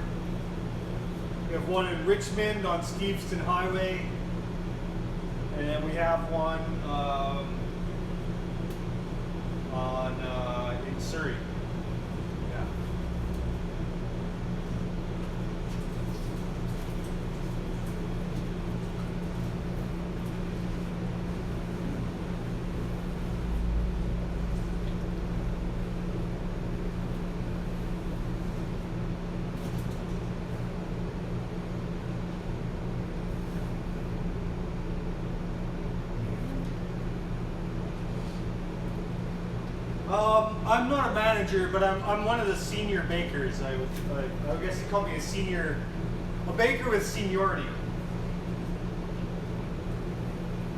We have one in Richmond on Steveston Highway, and then we have one in Surrey. Yeah. I'm not a manager, but I'm one of the senior bakers. I guess you call me a baker with seniority.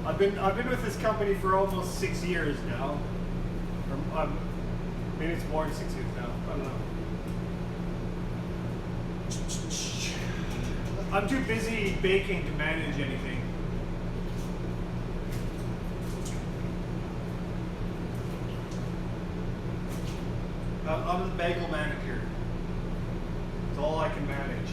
I've been with this company for almost 6 years now. Maybe it's more than 6 years now. I don't know. I'm too busy baking to manage anything. I'm the bagel manager. It's all I can manage.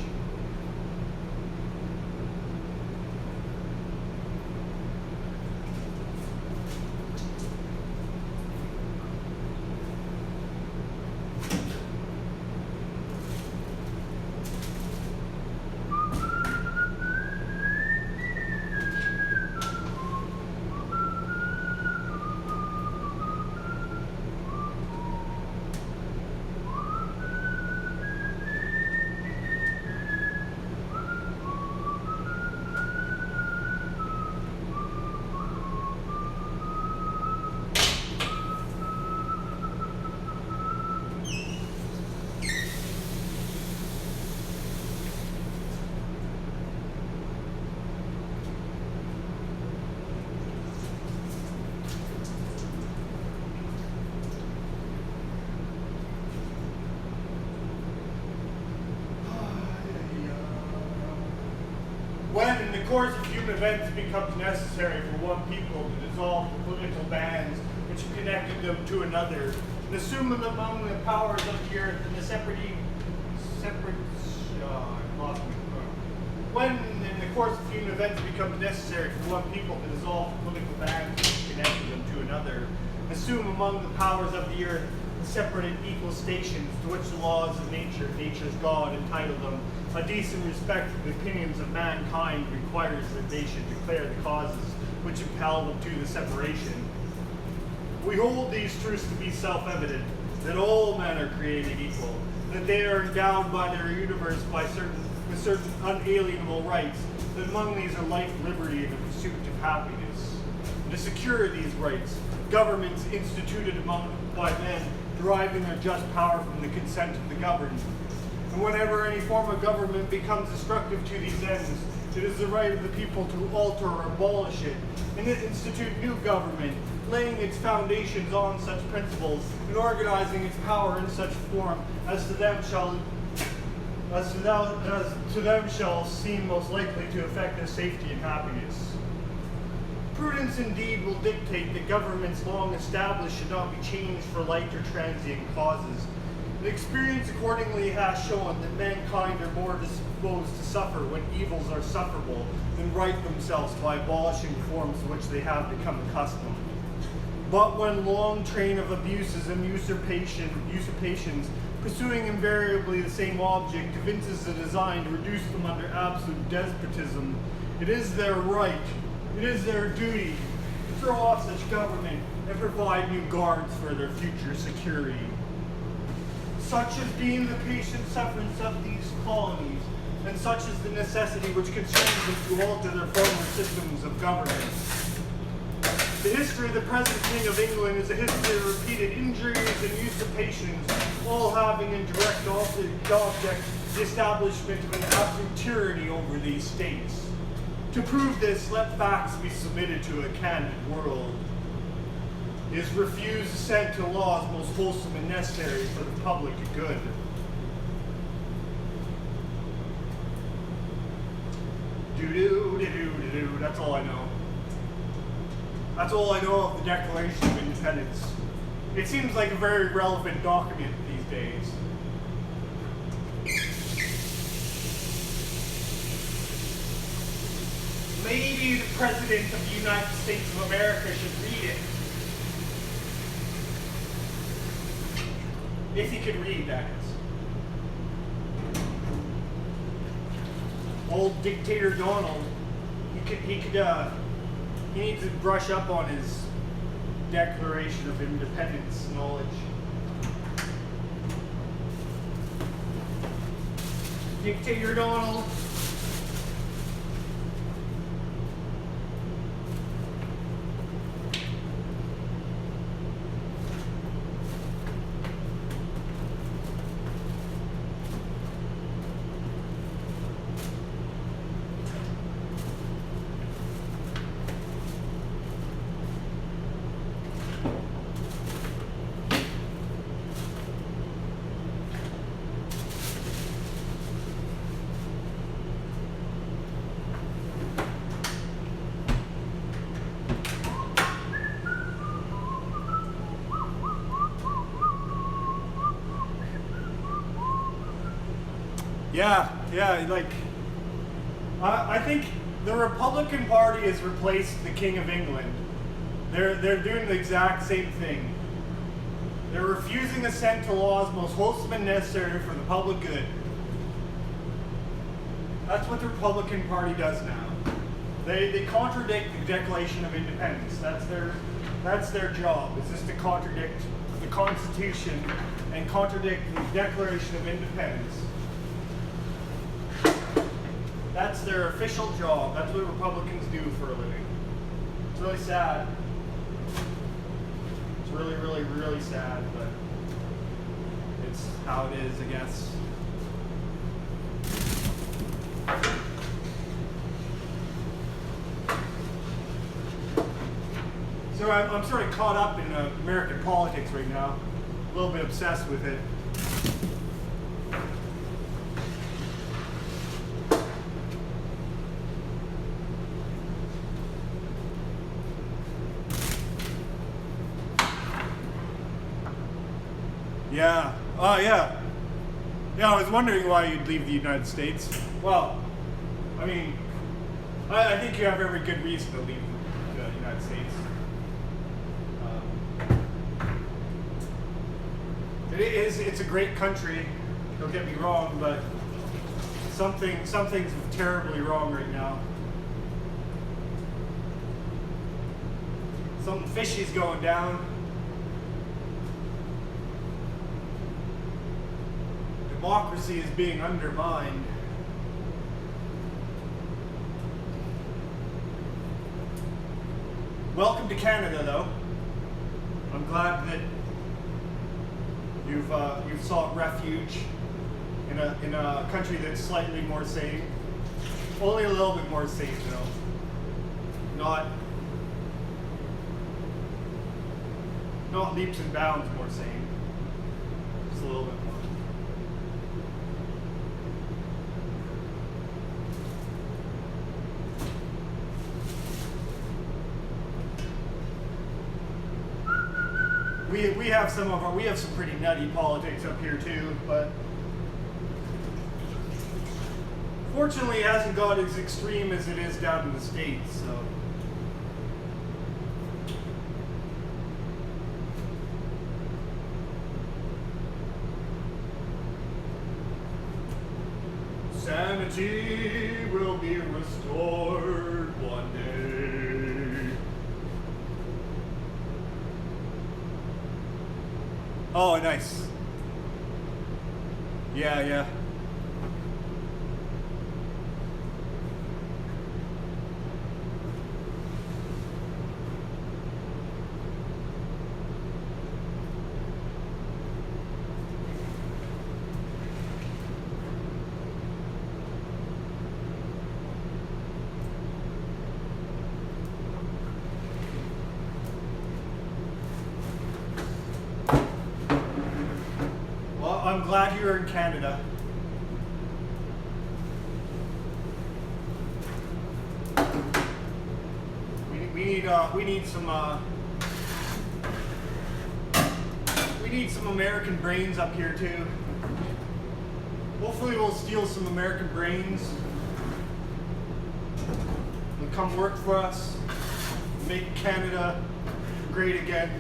When, in the course of human events, it becomes necessary for one people to dissolve the political bands which connected them to another, and assume them among the powers of the earth and the when, in the course of human events, it becomes necessary for one people to dissolve the political bands which connected them to another, and assume among the powers of the earth the separate and equal stations to which the laws of nature's God, entitle them. A decent respect for the opinions of mankind requires that they should declare the causes which impel them to the separation. We hold these truths to be self-evident, that all men are created equal, that they are endowed by their universe with certain unalienable rights, that among these are life, liberty, and the pursuit of happiness. And to secure these rights, governments instituted by men, deriving their just power from the consent of the governed. And whenever any form of government becomes destructive to these ends, it is the right of the people to alter or abolish it, and to institute new government, laying its foundations on such principles, and organizing its power in such form as to them shall seem most likely to affect their safety and happiness. Prudence indeed will dictate that governments long established should not be changed for light or transient causes. And experience accordingly has shown that mankind are more disposed to suffer when evils are sufferable than right themselves by abolishing forms to which they have become accustomed. But when long train of abuses and usurpations, pursuing invariably the same object, evinces a design to reduce them under absolute despotism, it is their right, it is their duty to throw off such government and provide new guards for their future security. Such has been the patient sufferance of these colonies, and such is the necessity which constrains them to alter their former systems of government. The history of the present King of England is a history of repeated injuries and usurpations, all having in direct object the establishment of an absolute tyranny over these states. To prove this, let facts be submitted to a candid world. Is refused assent to laws most wholesome and necessary for the public good. Do-do-do-do-do-do, that's all I know. That's all I know of the Declaration of Independence. It seems like a very relevant document these days. Maybe the President of the United States of America should read it. If he could read, that is. Old Dictator Donald, he needs to brush up on his Declaration of Independence knowledge. Dictator Donald. Yeah, like, I think the Republican Party has replaced the King of England. They're doing the exact same thing. They're refusing assent to laws most wholesome and necessary for the public good. That's what the Republican Party does now. They contradict the Declaration of Independence. That's their job, is just to contradict the Constitution and contradict the Declaration of Independence. That's their official job. That's what Republicans do for a living. It's really sad. It's really, really, really sad, but it's how it is, I guess. So I'm sort of caught up in American politics right now. A little bit obsessed with it. Yeah. Oh, yeah. Yeah, I was wondering why you'd leave the United States. Well, I mean, I think you have every good reason to leave the United States. It's a great country, don't get me wrong, but something's terribly wrong right now. Something fishy's going down. Democracy is being undermined. Welcome to Canada, though. I'm glad that you've sought refuge in a country that's slightly more safe. Only a little bit more safe, though. Not leaps and bounds more safe. Just a little bit more. We have some pretty nutty politics up here too, but fortunately it hasn't got as extreme as it is down in the States, so. Sanity will be restored one day. Oh, nice. Yeah. I'm glad you're in Canada. We need some American brains up here too. Hopefully we'll steal some American brains. They'll come work for us. Make Canada great again.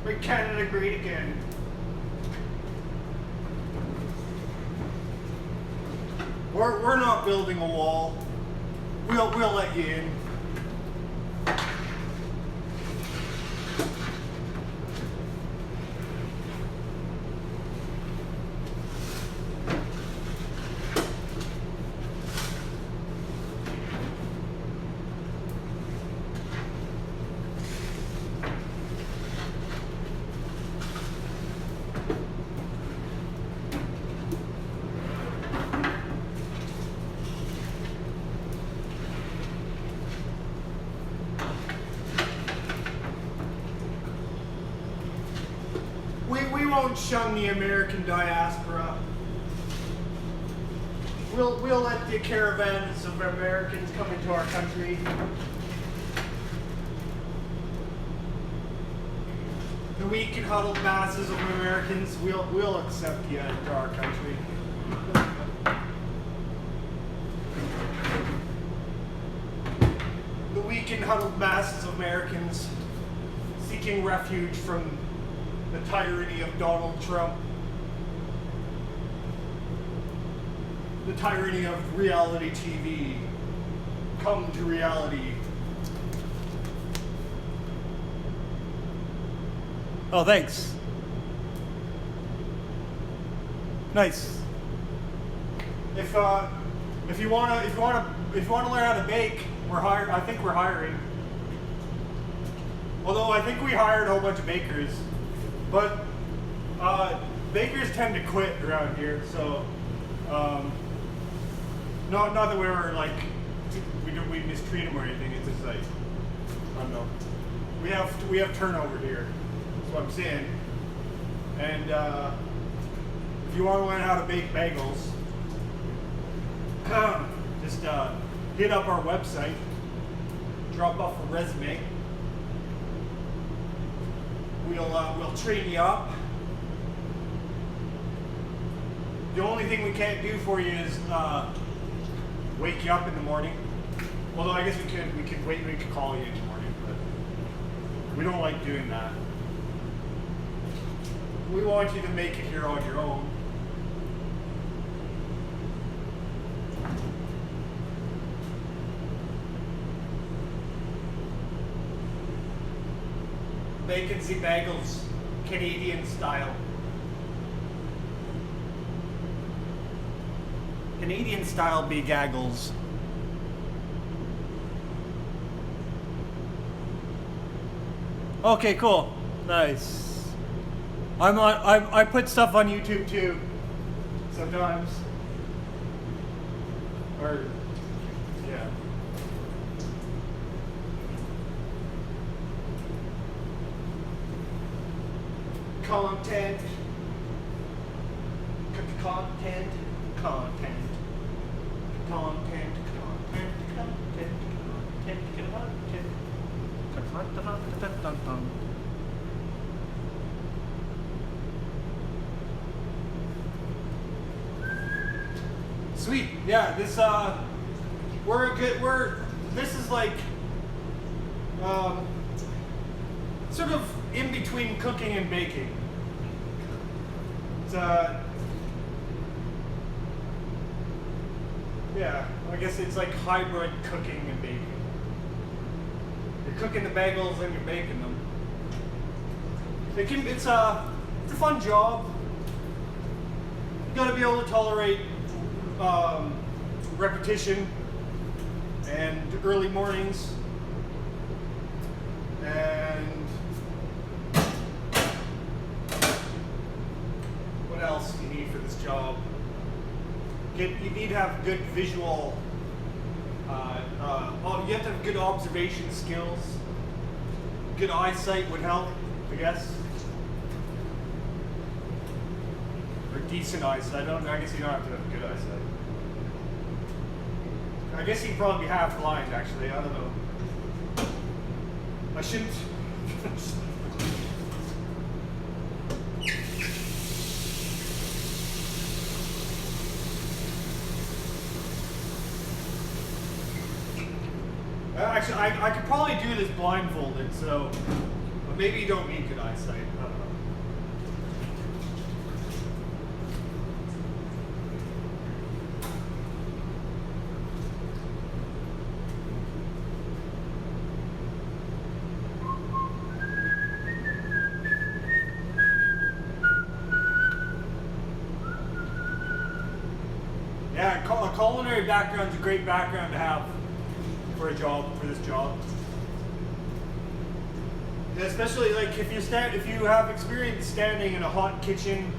Make Canada great again. We're not building a wall. We'll let you in. We won't shun the American diaspora. We'll let the caravans of Americans come into our country. The weak and huddled masses of Americans, we'll accept you into our country. The weak and huddled masses of Americans seeking refuge from the tyranny of Donald Trump, the tyranny of reality TV. Come to reality. Oh, thanks. Nice. If you wanna learn how to bake, I think we're hiring. Although I think we hired a whole bunch of bakers. But bakers tend to quit around here, so not that we were like we mistreat them or anything. It's just like I don't know. We have turnover here. That's what I'm saying. And if you want to learn how to bake bagels, just hit up our website, drop off a resume. We'll train you up. The only thing we can't do for you is wake you up in the morning. Although I guess we could call you in the morning, but we don't like doing that. We want you to make it here on your own. Vacancy bagels, Canadian style. Canadian style begaggles. Okay, cool. Nice. I put stuff on YouTube too. Sometimes. Or yeah. Content. Content. Content. Content. Sweet. Yeah, this this is like sort of in between cooking and baking. It's yeah, I guess it's like hybrid cooking and baking. You're cooking the bagels and you're baking them. It's a fun job. You gotta be able to tolerate repetition and early mornings and what else do you need for this job? You need to have good visual, you have to have good observation skills. Good eyesight would help. I guess. Or decent eyesight. I guess you don't have to have good eyesight. I guess he'd probably be half blind, actually. I don't know. I shouldn't. Actually, I could probably do this blindfolded, so. But maybe you don't need good eyesight. I don't know. Yeah, a culinary background is a great background to have for a job, for this job. Especially like if you have experience standing in a hot kitchen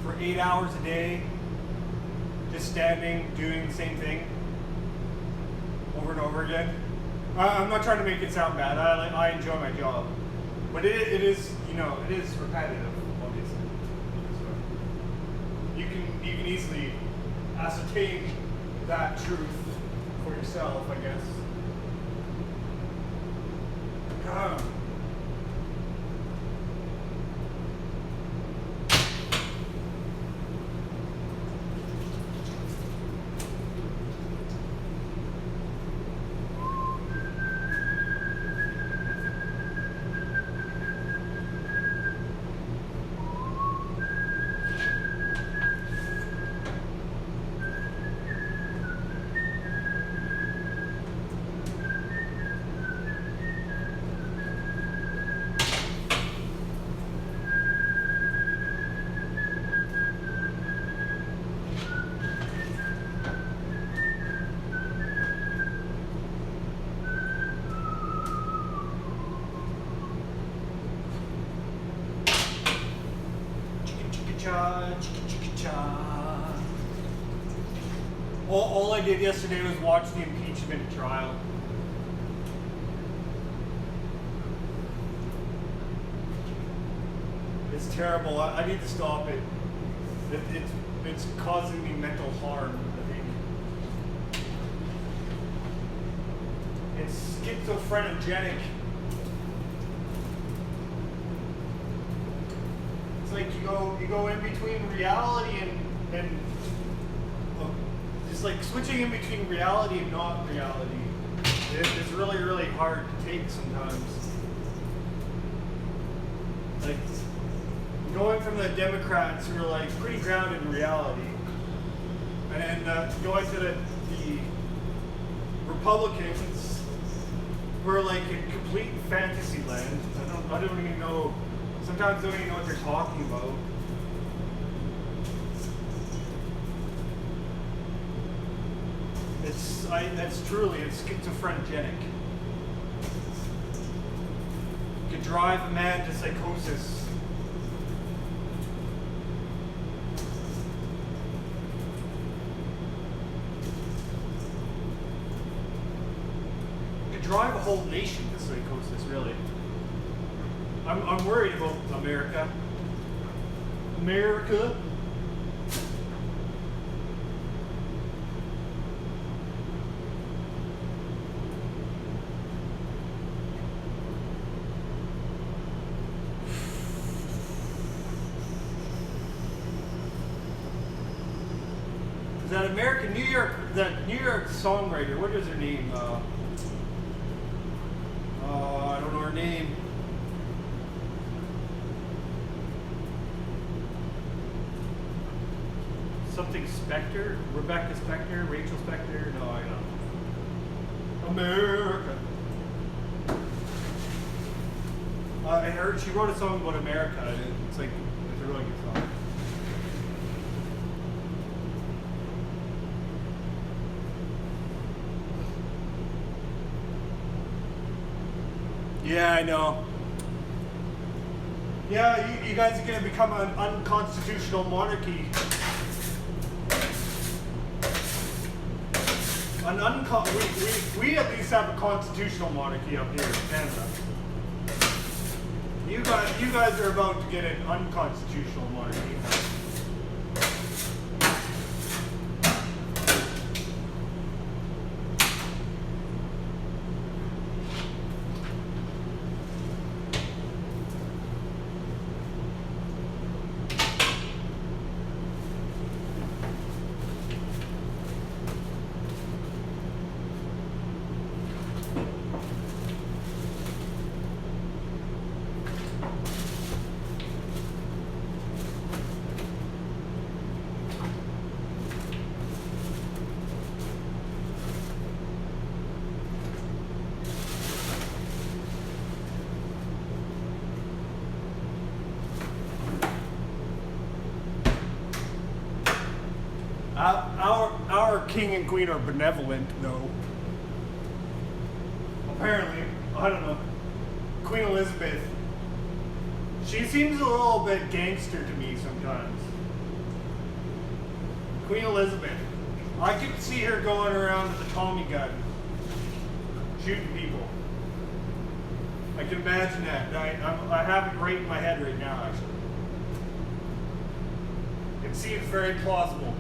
for 8 hours a day, just standing, doing the same thing over and over again. I'm not trying to make it sound bad. I enjoy my job, but it is, you know, it is repetitive, obviously. So you can easily ascertain that truth for yourself, I guess. All I did yesterday was watch the impeachment trial. It's terrible. I need to stop it. It's causing me mental harm, I think. It's schizophrenic. It's like you go in between reality and it's like switching in between reality and not reality. It's really, really hard to take sometimes. Like going from the Democrats who are like pretty grounded in reality, and going to the Republicans who are like in complete fantasy land. I don't even know. Sometimes don't even know what they're talking about. It's schizophrenic. It could drive a man to psychosis. It could drive a whole nation to psychosis, really. I'm worried about America. America. That American that New York songwriter, what is her name? I don't know her name. Something Spector? Rebecca Spector? Rachel Spector? No, I don't know. America. I heard she wrote a song about America. It's like, it's a really good song. Yeah, I know. Yeah, you guys are going to become an unconstitutional monarchy. We at least have a constitutional monarchy up here in Canada. You guys are about to get an unconstitutional monarchy. Our king and queen are benevolent, though. Apparently, I don't know. Queen Elizabeth. She seems a little bit gangster to me sometimes. Queen Elizabeth. I could see her going around with a Tommy gun, shooting people. I can imagine that. I have it right in my head right now, actually. It seems very plausible.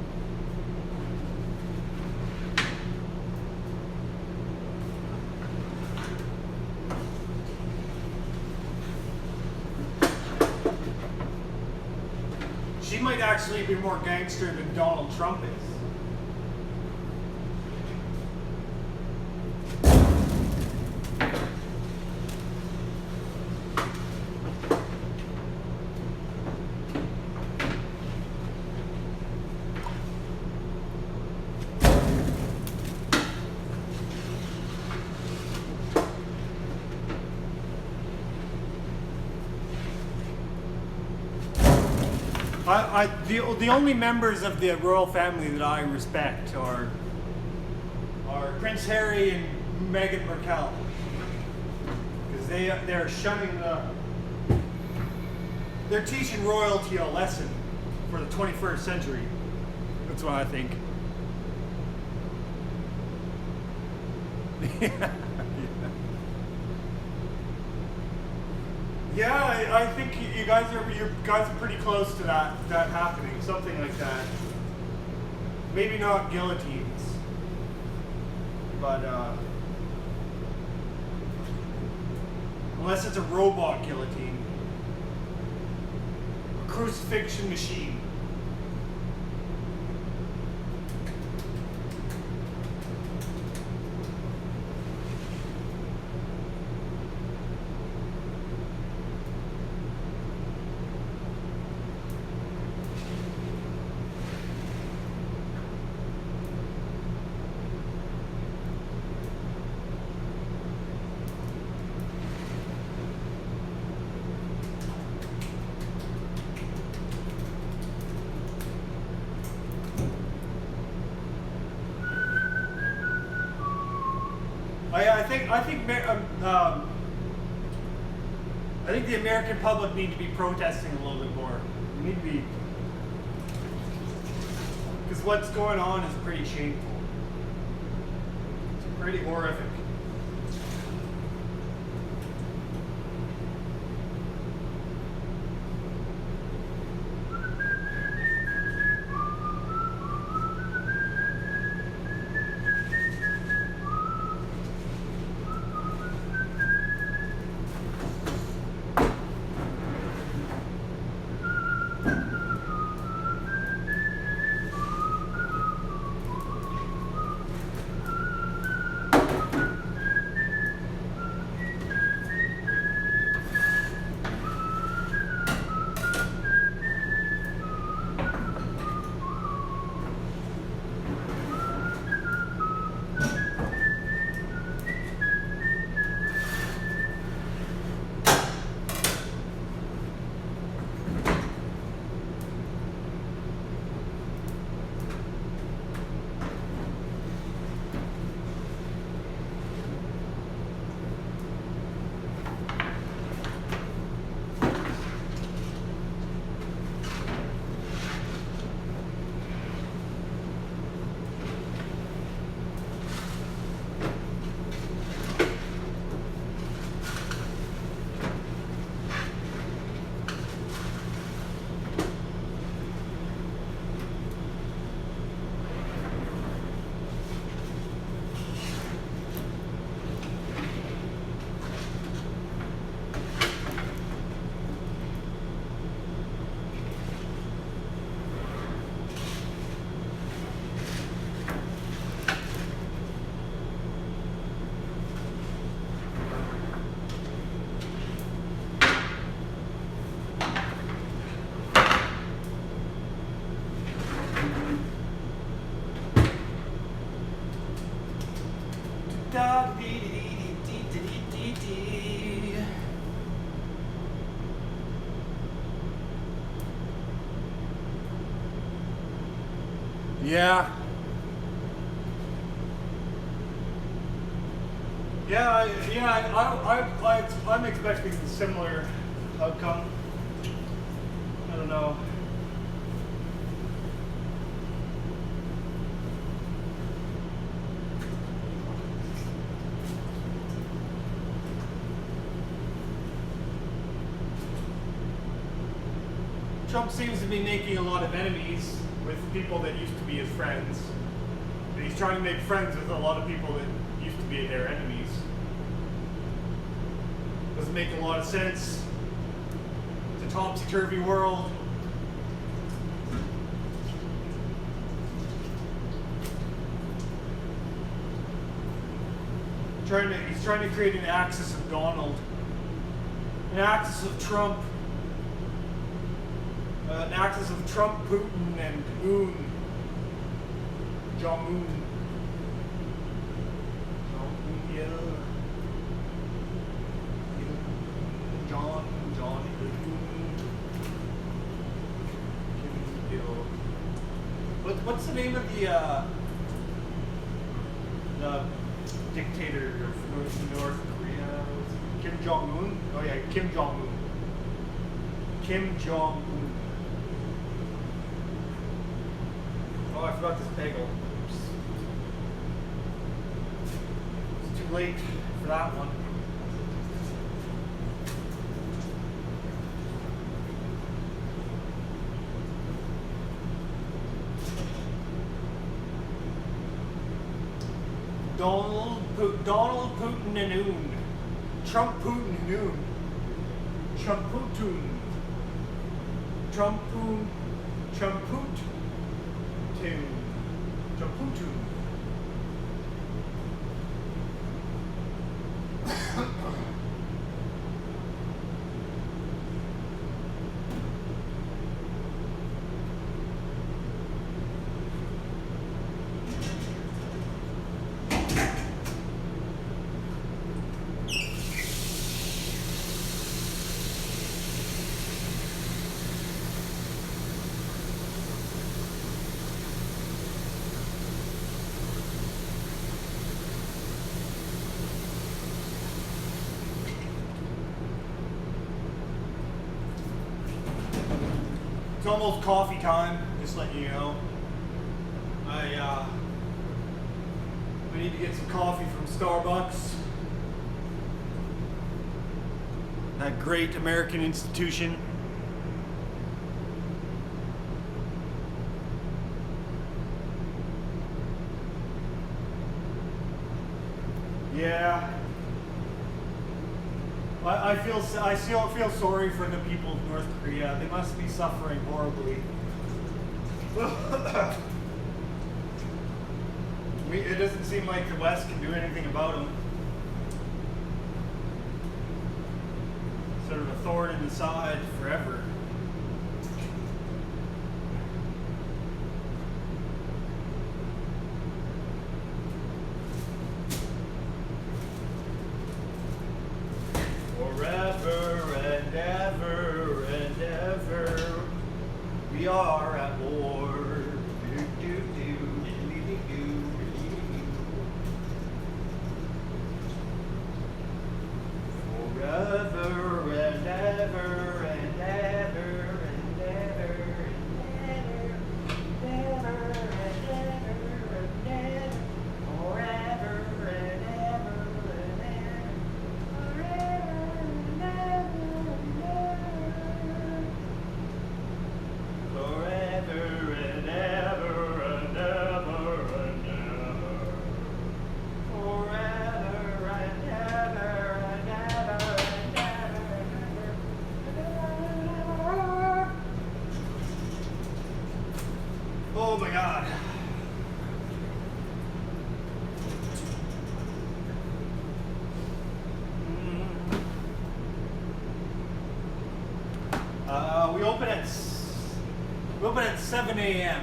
She might actually be more gangster than Donald Trump is. The only members of the royal family that I respect are Prince Harry and Meghan Markle, because they're shunning they're teaching royalty a lesson for the 21st century. That's what I think. Yeah, I think you guys are pretty close to that happening, something like that. Maybe not guillotines, but unless it's a robot guillotine, a crucifixion machine. I think the American public need to be protesting a little bit more. We need to be, because what's going on is pretty shameful. It's pretty horrific. da dee dee dee dee dee dee. Yeah. I'm expecting a similar outcome. I don't know. Trump seems to be making a lot of enemies with people that used to be his friends. And he's trying to make friends with a lot of people that used to be their enemies. Doesn't make a lot of sense. It's a topsy-turvy world. He's trying to create an axis of Donald, an axis of Trump, an axis of Trump, Putin, and Un. Jong-un. Jong-un, yeah. John, what's the name of the dictator of North Korea? Kim Jong-un? Oh yeah, Kim Jong-un. Kim Jong-un. Oh, I forgot this bagel. Oops. It's too late for that one. Donald Putin and Un. Trump Putin and Un. Trump Putin. Trump Putin. Trump Putin. Trump Putin. It's almost coffee time, just letting you know. I need to get some coffee from Starbucks. That great American institution. Yeah. I still feel sorry for the people of North Korea. They must be suffering horribly. It doesn't seem like the West can do anything about them. Sort of a thorn in the side forever. Forever and ever and ever, we are at war. Forever and ever and ever and ever and ever and ever and ever, forever and ever and ever, forever and ever and ever, forever and ever and ever and ever, forever and ever. Oh my God. We open at 7 a.m.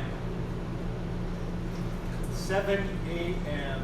7 a.m.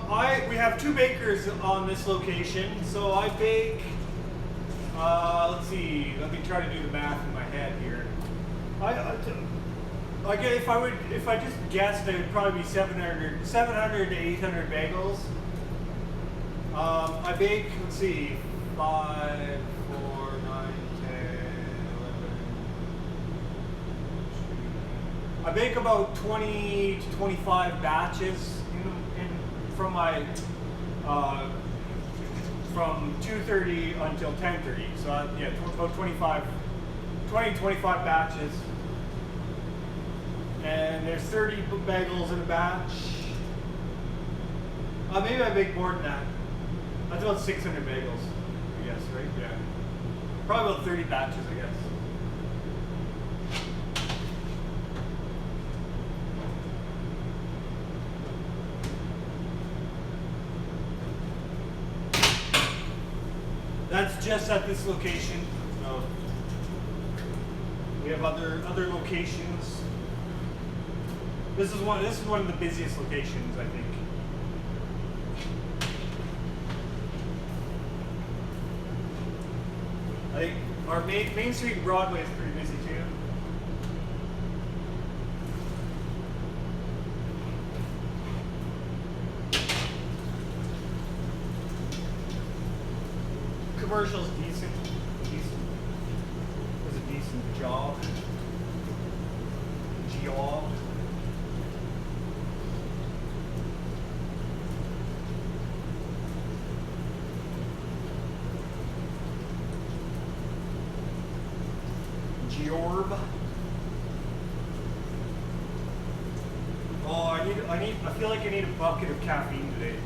We have two bakers on this location, so I bake. Let's see. Let me try to do the math in my head here. I get if I just guessed, it would probably be 700 to 800 bagels. I bake. Let's see, 5, 4, 9, 10, 11. I bake about 20 to 25 batches from my from 2:30 until 10:30. So yeah, about 20 to 25 batches. And there's 30 bagels in a batch. Maybe I bake more than that. That's about 600 bagels, I guess, right? Yeah. Probably about 30 batches, I guess. That's just at this location. We have other locations. This is one of the busiest locations, I think. I think our Main Street and Broadway is pretty busy too. Commercial's decent. Does a decent job. Georb. Oh, I feel like I need a bucket of caffeine today.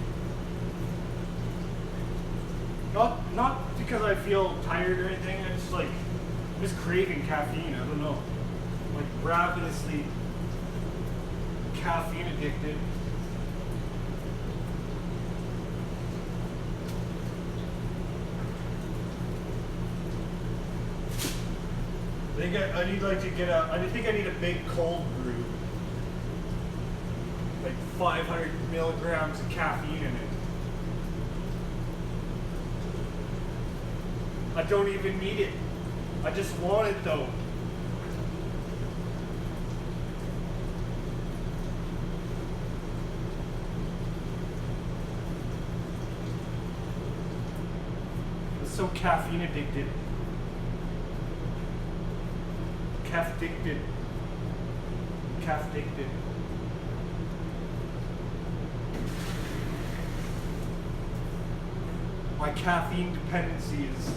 Not because I feel tired or anything. I'm just craving caffeine. I don't know. Like ravenously caffeine addicted. I think I need a big cold brew. Like 500 milligrams of caffeine in it. I don't even need it. I just want it though. I'm so caffeine addicted. Calf-addicted. Calf-addicted. My caffeine dependency is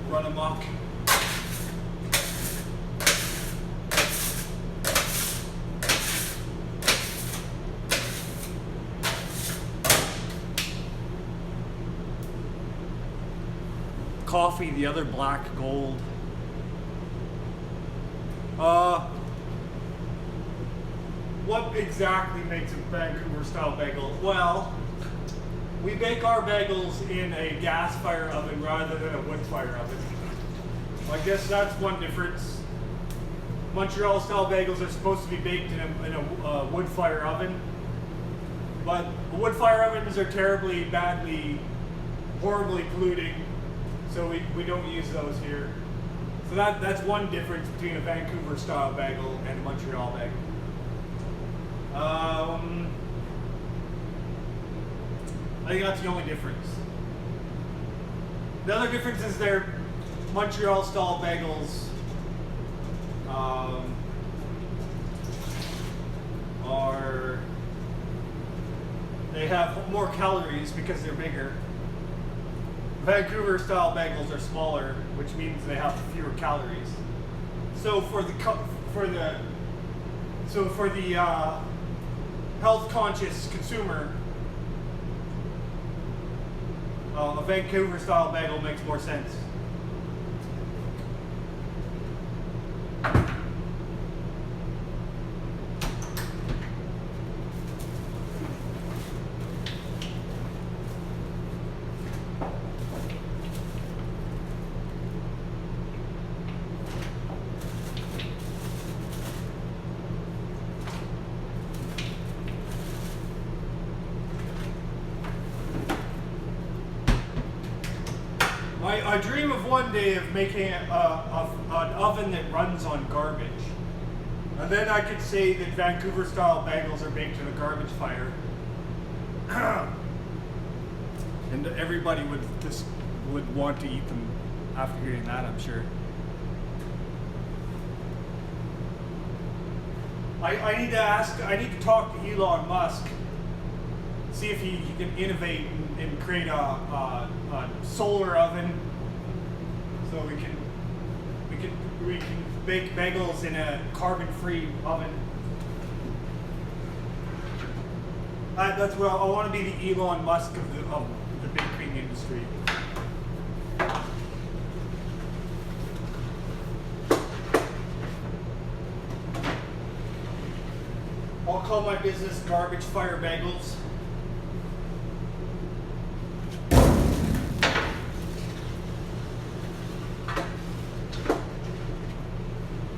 run amok. Coffee, the other black gold. What exactly makes a Vancouver style bagel? Well, we bake our bagels in a gas fire oven rather than a wood fire oven. I guess that's one difference. Montreal style bagels are supposed to be baked in a wood fire oven, but wood fire ovens are terribly, badly, horribly polluting. So we don't use those here. So that's one difference between a Vancouver style bagel and a Montreal bagel. I think that's the only difference. The other difference is their Montreal style bagels they have more calories because they're bigger. Vancouver style bagels are smaller, which means they have fewer calories. So for the health conscious consumer, a Vancouver style bagel makes more sense. I dream of one day of making an oven that runs on garbage. And then I could say that Vancouver-style bagels are baked in a garbage fire. And everybody would want to eat them after hearing that, I'm sure. I need to talk to Elon Musk, see if he can innovate and create a solar oven, so we can bake bagels in a carbon-free oven. That's what I want to be, the Elon Musk of the baking industry. I'll call my business Garbage Fire Bagels.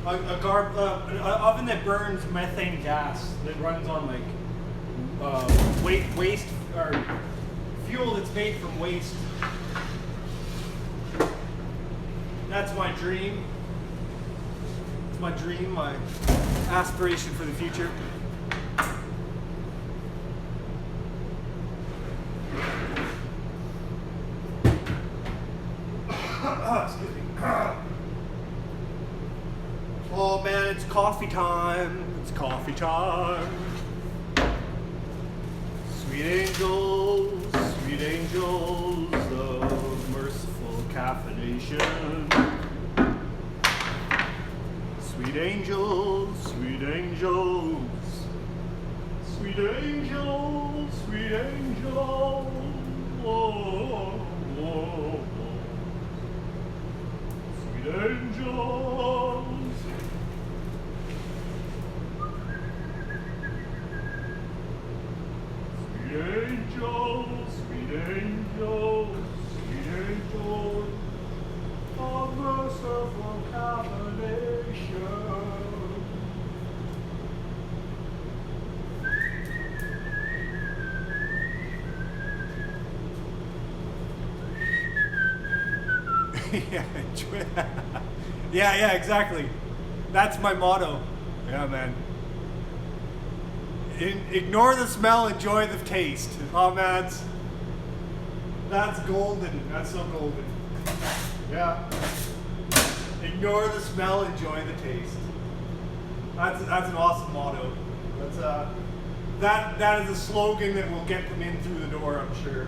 An oven that burns methane gas, that runs on like waste or fuel that's made from waste. That's my dream. It's my dream, my aspiration for the future. Excuse me. Oh man, it's coffee time. It's coffee time. Sweet angels of merciful caffeination. Sweet angels, sweet angels. Sweet angels, sweet angels. Oh, oh, oh. Sweet angels. Sweet angels, sweet angels, sweet angels of merciful caffeination. Yeah, exactly. That's my motto. Yeah, man. Ignore the smell, enjoy the taste. Oh man, that's golden. That's so golden. Yeah. Ignore the smell, enjoy the taste. That's an awesome motto. That is a slogan that will get them in through the door, I'm sure.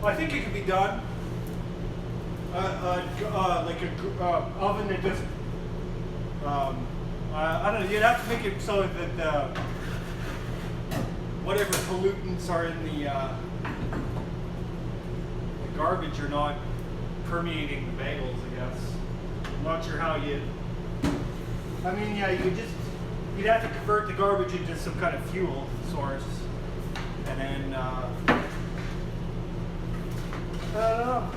I think it can be done. Like a oven that just, I don't know. You'd have to make it so that whatever pollutants are in the garbage are not permeating the bagels. I guess. I'm not sure how you. I mean, yeah, you'd have to convert the garbage into some kind of fuel source, and then. I don't know.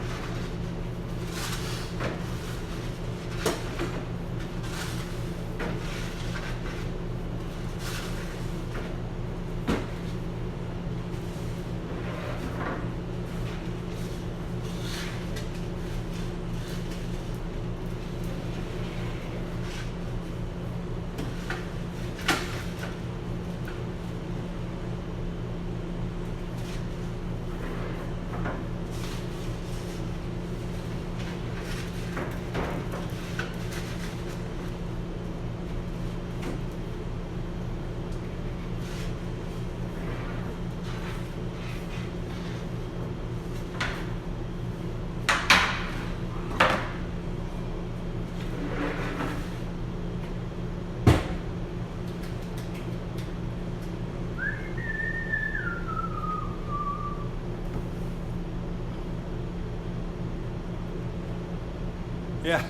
Yeah.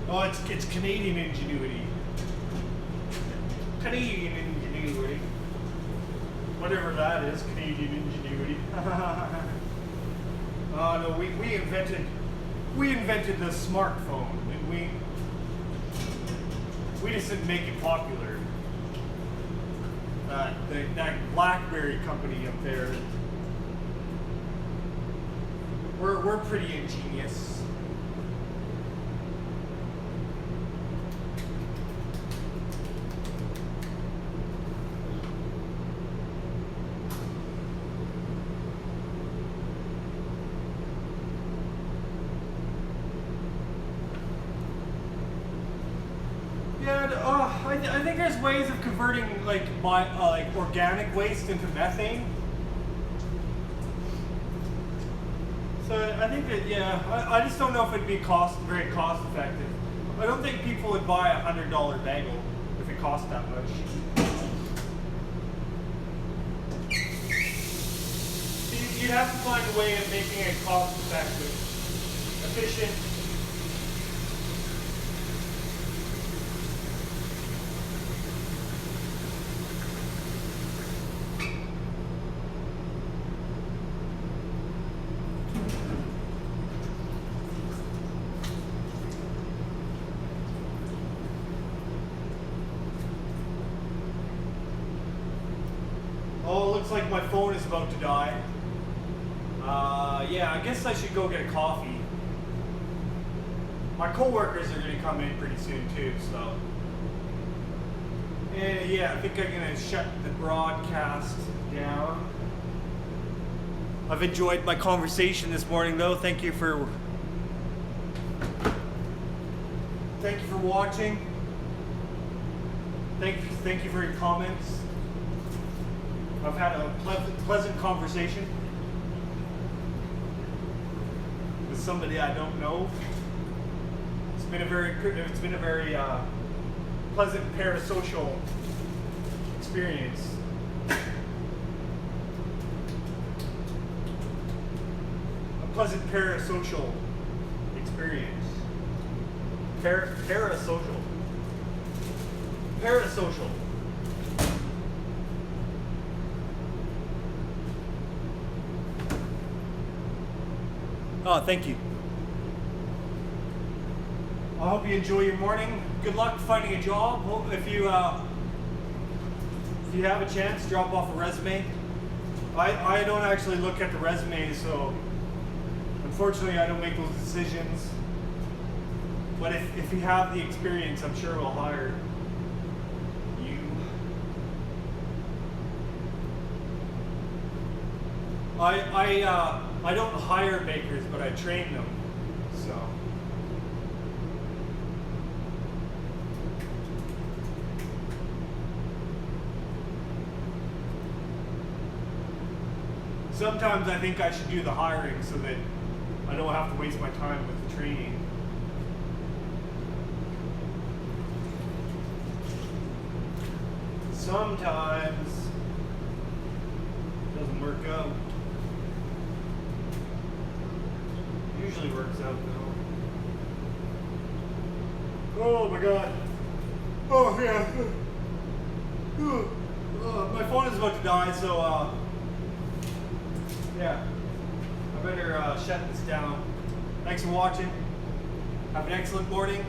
Oh, it's Canadian ingenuity. Canadian ingenuity. Whatever that is, Canadian ingenuity. No, we invented the smartphone, and we just didn't make it popular. That BlackBerry company up there, we're pretty ingenious. Yeah, I think there's ways of converting like organic waste into methane. So I think that I just don't know if it'd be very cost effective. I don't think people would buy $100 bagel if it cost that much. You'd have to find a way of making it cost effective, efficient. Oh, looks like my phone is about to die. Yeah, I guess I should go get a coffee. My coworkers are going to come in pretty soon too, so. And yeah, I think I'm going to shut the broadcast down. I've enjoyed my conversation this morning though. Thank you for watching. Thank you for your comments. I've had a pleasant conversation with somebody I don't know. It's been a very pleasant parasocial experience. A pleasant parasocial experience. Parasocial. Oh, thank you. I hope you enjoy your morning. Good luck finding a job. If you have a chance, drop off a resume. I don't actually look at the resume, so unfortunately I don't make those decisions. But if you have the experience, I'm sure we'll hire you. I don't hire bakers, but I train them. So sometimes I think I should do the hiring so that I don't have to waste my time with the training. Sometimes it doesn't work out. Usually works out though. Oh my god. Oh yeah. My phone is about to die, so yeah. I better shut this down. Thanks for watching. Have an excellent morning.